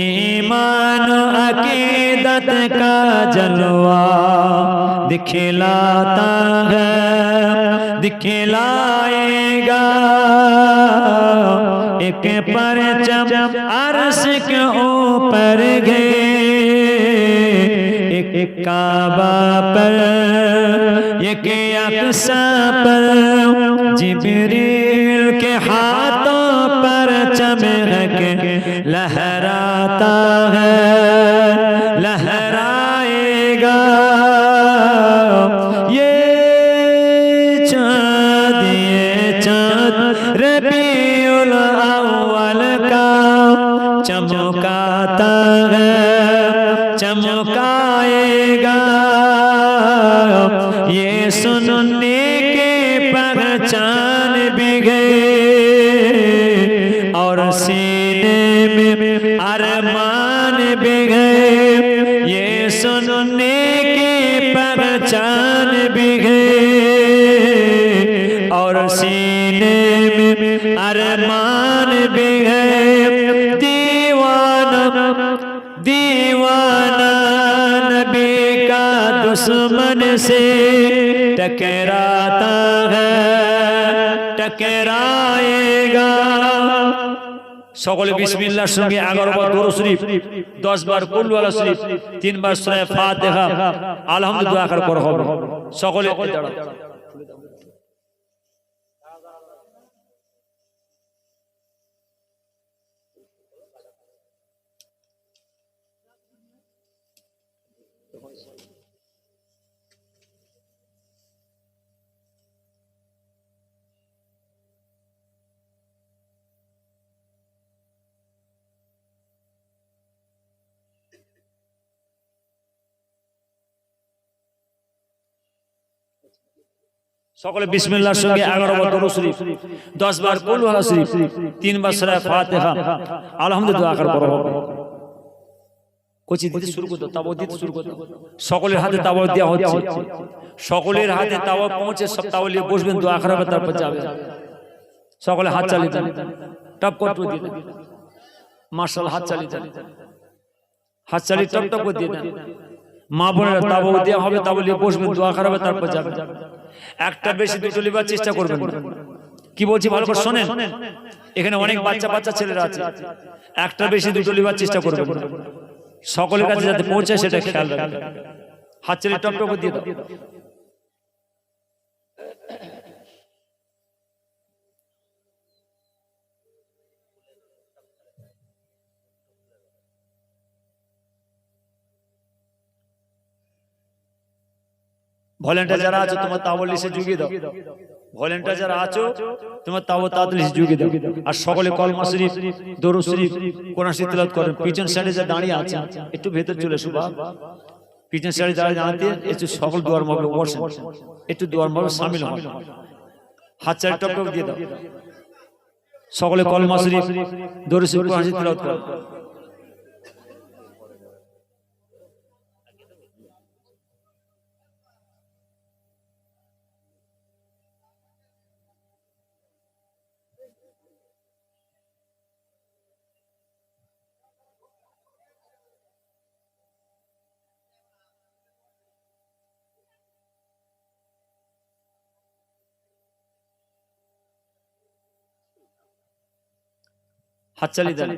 ईमानो अकीदत का जलवा दिखलाता है, दिखलाएगा एक परचम अर्श के ऊपर गे, एक काबा पर, एक अक्सा पर, जिब्रील के हाथों पर चमक लहराता है, लहराएगा ये चाँद रबीउल अव्वल का चमकाता है, चमकाएगा। ये सुनने के पहचान भी गए और सीने में अरमान भी गए, ये सुनने के पहचान भी गए और सीने में अरमान भी गए। दीवाना दीवाना नबी का दुश्मन से टकराता है, टकराएगा। সকলে বিসমিল্লাহর সঙ্গে 11 বার দরুদ শরীফ, 10 বার কুল ওয়ালা শরীফ, 3 বার সূরা ফাতিহা আলহামদুলিল্লাহ আখর করা হবে। সকলে সকলে বিসমিল্লাহর সঙ্গে 11 বার দরুদ শরীফ, 10 বার কুল ওয়ালা শরীফ, 3 বার সূরা ফাতিহা আলহামদুলিল্লাহ আখর করা হবে। কোচি দিতে শুরু করতে, তাওবা দিতে শুরু করতে, সকলের হাতে তাওবা দেওয়া হচ্ছে, সকলের হাতে তাওবা পৌঁছে সব তাওবা নিয়ে বসবেন, দোয়া আখর হবে, তারপর যাবে। সকলে হাত চালিয়ে দেন, টপ করে দিয়ে দেন, মাশাআল্লাহ, হাত চালিয়ে দেন, হাত চালিয়ে টপ টপ করে দিয়ে দেন। মা বোনেরা তাওবা দেওয়া হবে, তাওবা নিয়ে বসবেন, দোয়া আখর হবে, তারপর যাবে। একটা বেশি দুটো লিবার চেষ্টা করবেন, কি বলছি ভালো করে শোনেন। এখানে অনেক বাচ্চা বাচ্চা ছেলেরা আছে, একটা বেশি দুটো লিবার চেষ্টা করবেন, সকলের কাছে যাতে পৌঁছায় সেটা খেয়াল রাখবেন। হাত ছেলে টপ টপ দিয়ে দাও। ভলেন্টিয়ার যারা আছো তোমার তাওয়াল লিস্টে জুগিয়ে দাও। ভলেন্টিয়ার যারা আছো তোমার তাওয়াল লিস্টে জুগিয়ে দাও। আর সকলে কলমা শরীফ, দরুদ শরীফ, কোরআন শরীফ তেলাওয়াত করেন। পিছন সাইডে যা দাঁড়িয়ে আছে একটু ভেতর চলে এসো বাপ। পিছন সাইডে দাঁড়িয়ে দাঁড়াতে একটু সকল দুয়ার মাহফিলে বসেন, একটু দুয়ার মাহফিলে শামিল হন। হাত চালে টপ টপ দিয়ে দাও। সকলে কলমা শরীফ, দরুদ শরীফ, কোরআন শরীফ তেলাওয়াত করেন। হাত চালিয়ে দেন।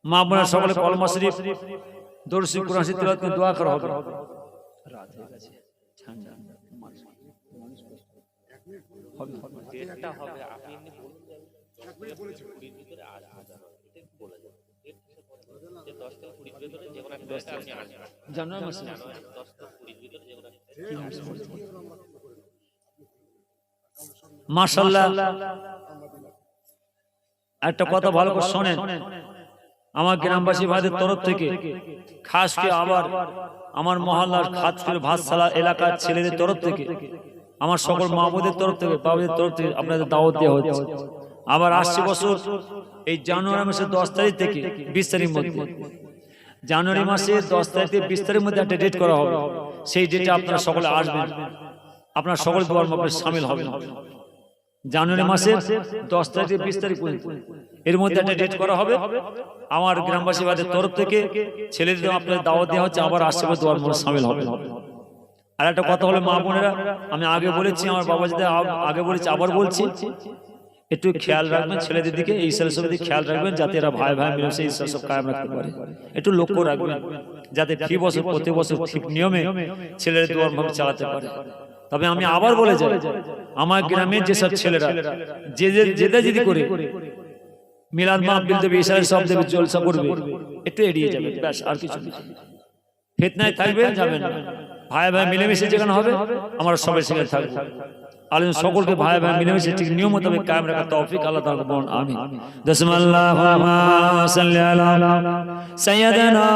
মা বোনেরা সকলে কলমা শরীফ, দরুদ শরীফ, কোরআন শরীফ তেলাওয়াত করে দোয়া করা হবে। রাত হয়ে গেছে, ঠান্ডা ডেটটা হবে আপনি এমনি বলুন যে 20 ভিতরে আসবেন, এটা বলে দেন যে 10 থেকে 20 ভিতরে যে কোনো একটা আপনি আসবেন। জানুয়ারি মাসে 10 থেকে 20 ভিতরে যে কোনো একটা। মাশাআল্লাহ। একটা কথা ভালো করে শোনেন, আমার গ্রামবাসী ভাইদের তরফ থেকে খাস করে আবার আমার মহল্লার খাস করে ভাতশালা এলাকার ছেলেদের তরফ থেকে, আমার সকল মাহমুদের তরফ থেকে, বাবুদের তরফ থেকে আপনাদের দাওয়াত দেওয়া হচ্ছে। আবার আসছে বছর এই জানুয়ারি মাসের 10 তারিখ থেকে 20 তারিখের মধ্যে, জানুয়ারি মাসের 10 তারিখ থেকে 20 তারিখের মধ্যে একটা ডেট করা হবে। সেই ডেটে আপনারা সকলে আসবেন, আপনারা সকল দোয়ার মাহফিলে শামিল হবেন। জানুয়ারি মাসের 10 তারিখ থেকে 20 তারিখ পর্যন্ত এর মধ্যে একটা ডেট করা হবে। আমার গ্রামবাসী ভাইদের তরফ থেকে ছেলেদের আপনাদের দাওয়াত দেওয়া হচ্ছে। আবার আসছে দোয়ার মাহফিলে শামিল হবেন। আর একটা কথা হলো মা বোনেরা, আমি আগে বলেছি, আমার বাবা যদি আগে বলেছি আবার বলছি, একটু খেয়াল রাখবেন ছেলেদের দিকে, এই সব দিকে খেয়াল রাখবেন যাতে এরা ভাই ভাই মিলে এই সব কায়েম রাখতে পারে। একটু লক্ষ্য রাখবেন যাতে ঠিক বছর প্রতি বছর ঠিক নিয়মে ছেলেদের দোয়ার মাহফিল চালাতে পারে। তবে আমি আবার বলে যাই, আমার গ্রামের যেসব ছেলেরা যেটা যদি করে মিলাদ মাহফিল দেবে, ইশারা সব দেবে, জলসা করবে, একটু এড়িয়ে যাবে, ব্যাস আর কিছু না। ফিতনায় থাকবে যাবেন না। ভাই ভাই মিলেমিশে যেখানে হবে আমরা সবাই সেখানে থাকবো। আলেম সকলকে ভাই ভাই মিলেমিশে ঠিক নিয়ম মোতাবেক কায়েম রাখার তৌফিক আল্লাহ তাআলা বলুন আমিন। বিসমিল্লাহুম্মা সাল্লি আলা সাইয়্যিদিনা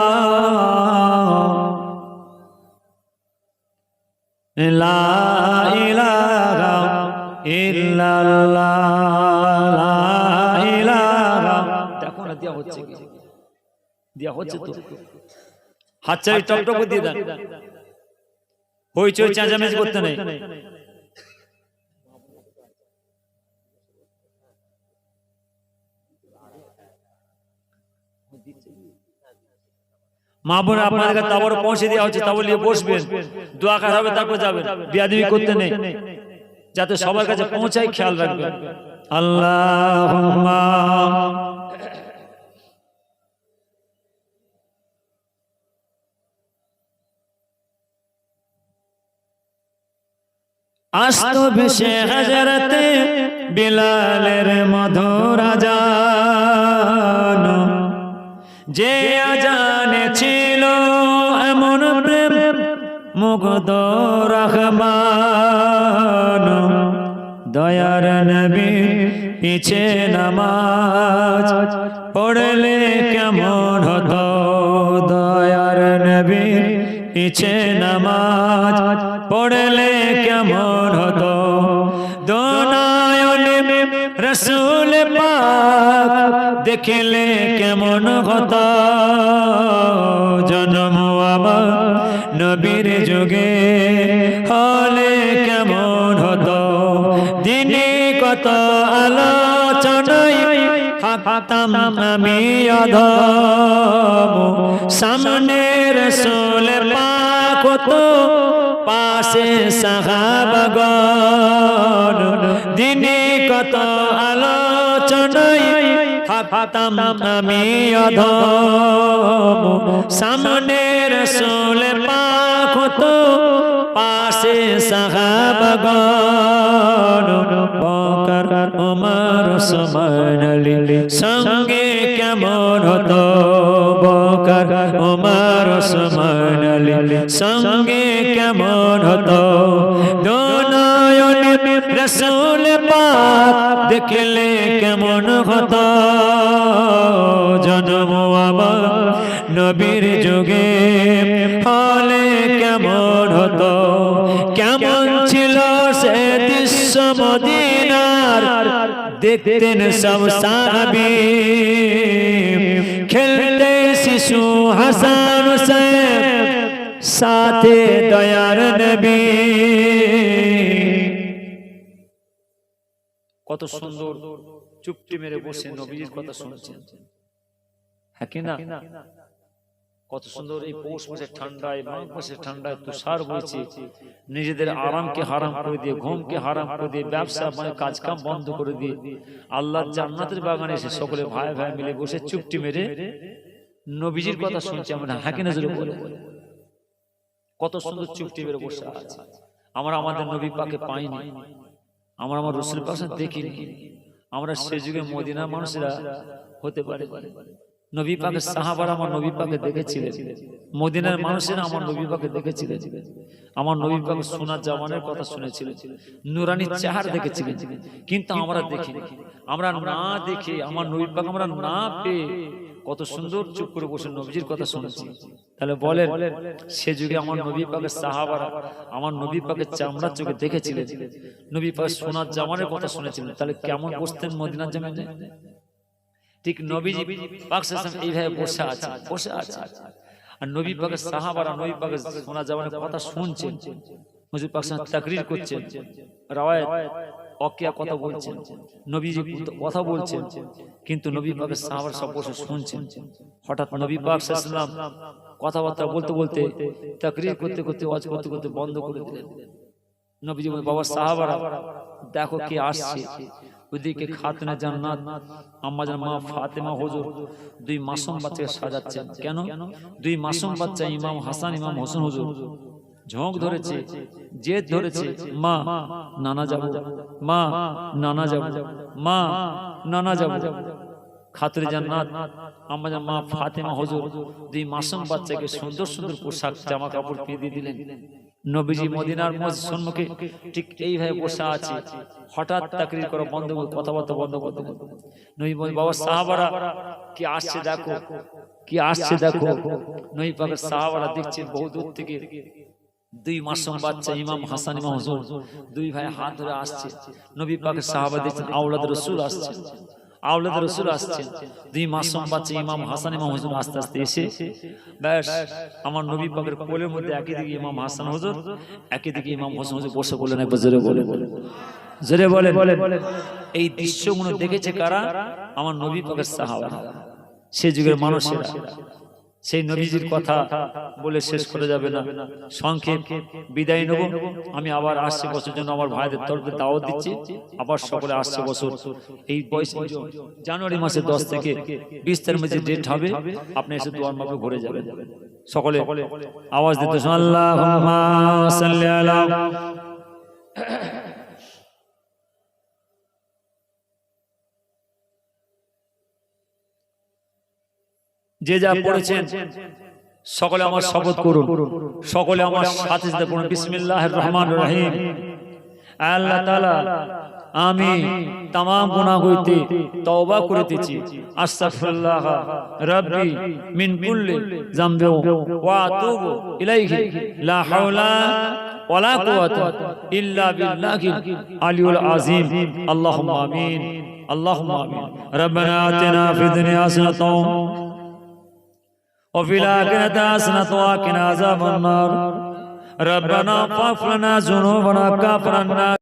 লা ইলাহা ইল্লাল্লাহ, লা ইলাহা। দেখো না দেয়া হচ্ছে কি, দেয়া হচ্ছে তো। হাত চালি টপ টপ দিয়ে দেন, হইচই চেঁচামেচি করতে নেই। মা বোন আপনাদের কাছে তাবর পৌঁছে দেওয়া হচ্ছে, তাবর নিয়ে বসবেন, দোয়া করা হবে, তারপর যাবেন। বিয়াদবি করতে নেই, যাতে সবার কাছে পৌঁছায় খেয়াল রাখবেন। আল্লাহুম্মা আস্ত ভেসে হাজরতে বিলালের মধুর আজান, যে আজানে ছিল এমন প্রেম মুগ্ধ রহমান। দয়ার নবী পিছে নামাজ পড়লে কেমন হতো, দয়ার নবী পিছে নামাজ পড়লে কেমন হতো। দোনায়নে রসুল পাক দেখলে কেমন হতো। জন্ম আমার নবীর যুগে হলে কেমন হতো দিনে কত আলোচনায় থাকতাম আমি অধম সামনে রাসূল পাক হতো পাশে সাহাবাগণ দিনে কত আলোচনায় থাকতাম আমি অধম সামনে রাসূল পাক হতো পাশে সাহাবাগণ বকর ওমর ওসমান আলী সঙ্গে কেমন হতো বকর ওমর ওসমান আলী সঙ্গে কেমন হতো দোনয়নে রাসূল পাক দেখলে কেমন হতো জন্ম আমার নবীর যুগে হলে কেমন হতো কেমন ছিল সে দৃশ্য মদিনার দেখতেন সব সাহাবী খেলতে শিশু হাসান হুসেন সাথে দয়ার নবী কত সুন্দর চুপটি মেরে বসে নবীর কথা শুনছেন হ্যাঁ কি না কত সুন্দর এই পৌষ মাসের ঠান্ডায় মাঘ মাসের ঠান্ডায় তুষার বইছে নিজেদের আরামকে হারাম করে দিয়ে ঘুমকে হারাম করে দিয়ে ব্যবসা মানে কাজ কাম বন্ধ করে দিয়ে আল্লাহর জান্নাতের বাগানে এসে সকলে ভাই ভাই মিলে বসে চুপটি মেরে নবীজির কথা শুনছি আমরা হ্যাঁ কি না জোরে বলে কত সুন্দর চুপটি মেরে বসে আছে আমরা আমাদের নবী পাকে পাইনি আমরা আমার রাসূল পাকে দেখিনি আমরা সে যুগে মদিনার মানুষেরা হতে পারে নবী পাকের সাহাবারা আমার নবী পাকে দেখেছিলেন মদিনার মানুষেরা আমার নবী পাকে দেখেছিলেন আমার নবী পাকে সোনার জামানের কথা শুনেছিলেন নূরানী চেহারা দেখেছিলেন কিন্তু আমরা দেখিনি আমরা না দেখে আমার নবী পাক আমরা না পেয়ে কত সুন্দর চুপ করে বসে নবীজির কথা শুনেছি তাহলে বলেন সে যুগে আমার নবী পাকের সাহাবারা আমার নবী পাকের চামড়ার চোখে দেখেছিলেন নবী পাকের সোনার জামানের কথা শুনেছিলেন তাহলে কেমন বসতেন মদিনার জামানে ঠিক নবীজি পাক সাল্লাল্লাহু এইভাবে বসে আছে আর নবী পাকের সাহাবারা নবী পাকের সোনার জামানের কথা শুনছেন হুজুর পাক সাল্লাল্লাহু তাকরীর করছেন রাওয়ায়াত অকিয়া কথা বলছেন নবীজি কথা বলছেন কিন্তু নবী পাকের সাহাবারা সব বসে শুনছেন হঠাৎ নবী পাক সাল্লাল্লাহু কথাবার্তা বলতে বলতে তাকরীর করতে করতে ওয়াজ করতে করতে বন্ধ করে দিলেন নবীজি বলেন বাবা সাহাবারা দেখো কে আসছে ওদিকে খাতুনে জান্নাত আম্মা জান মা ফাতেমা হুজুর দুই মাসুম বাচ্চাকে সাজাচ্ছেন কেন দুই মাসুম বাচ্চা ইমাম হাসান ইমাম হোসেন হুজুর ঝোঁক ধরেছে জেদ ধরেছে মা নানা যাব মা নানা যাব মা নানা যাব খাতুনে জান্নাত আম্মা জান মা ফাতেমা হুজুর দুই মাসুম বাচ্চাকে সুন্দর সুন্দর পোশাক জামা কাপড় পরিয়ে দিলেন নবীজি মদিনার মসজিদ সম্মুখে ঠিক এইভাবে বসে আছে হঠাৎ তাকরীর করা বন্ধ করে কথাবার্তা বন্ধ করতে নবী বলেন বাবা সাহাবারা কি আসছে দেখো কি আসছে দেখো নবী পাকের সাহাবারা দেখছেন বহু দূর থেকে দুই মাসুম বাচ্চা ইমাম হাসান ইমাম হুসেন দুই ভাই হাত ধরে আসছে নবী পাকের সাহাবা দেখছেন আওলাদ রাসূল আসছে আওলাদ রাসূল আসছেন দুই মাসুম বাচ্চা ইমাম হাসান ইমাম হুজুর আস্তে আস্তে এসে ব্যাস আমার নবী পাকের কোলের মধ্যে একই দিকে ইমাম হাসান হুজুর একই দিকে ইমাম হোসেন হুজুর বসে বললেন একবার জোরে বলে এই দৃশ্যগুলো দেখেছে কারা আমার নবী পাকের সাহাবারা সেই যুগের মানুষেরা সেই নবীজির কথা বলে শেষ করে যাবে না সংক্ষেপ বিদায় নেব আমি আবার আসছে বছর জন্য আমার ভাইদের তরফে দাওয়াত দিচ্ছি আবার সকলে আসছে বছর এই জানুয়ারি মাসের 10 থেকে 20 তারিখ মধ্যে ডেট হবে আপনি এসে দোয়ার মাপে ঘুরে যাবেন সকলে আওয়াজ দিতে আল্লাহুম্মা সাল্লি আলা যে যা পড়েছেন সকলে আমার শপথ করুন সকলে আমার সাথে সাথে পড়ুন বিসমিল্লাহির রহমানির রহিম আল্লাহ তাআলা আমি तमाम গুনাহ হইতে তওবা করিতেছি আস্তাগফিরুল্লাহ রাব্বি মিন কুল্লি যামবি ওয়া আতুবু ইলাইহি লা হাওলা ওয়ালা কুওয়াতা ইল্লা বিল্লাহিল আলিয়ুল আযীম আল্লাহুম্মা আমিন আল্লাহুম্মা আমিন রব্বানা আতিনা ফিদ দুনিয়া হাসানাতাও وفي الآخرة حسنة وقنا عذاب النار ربنا اغفر لنا ذنوبنا كفر النار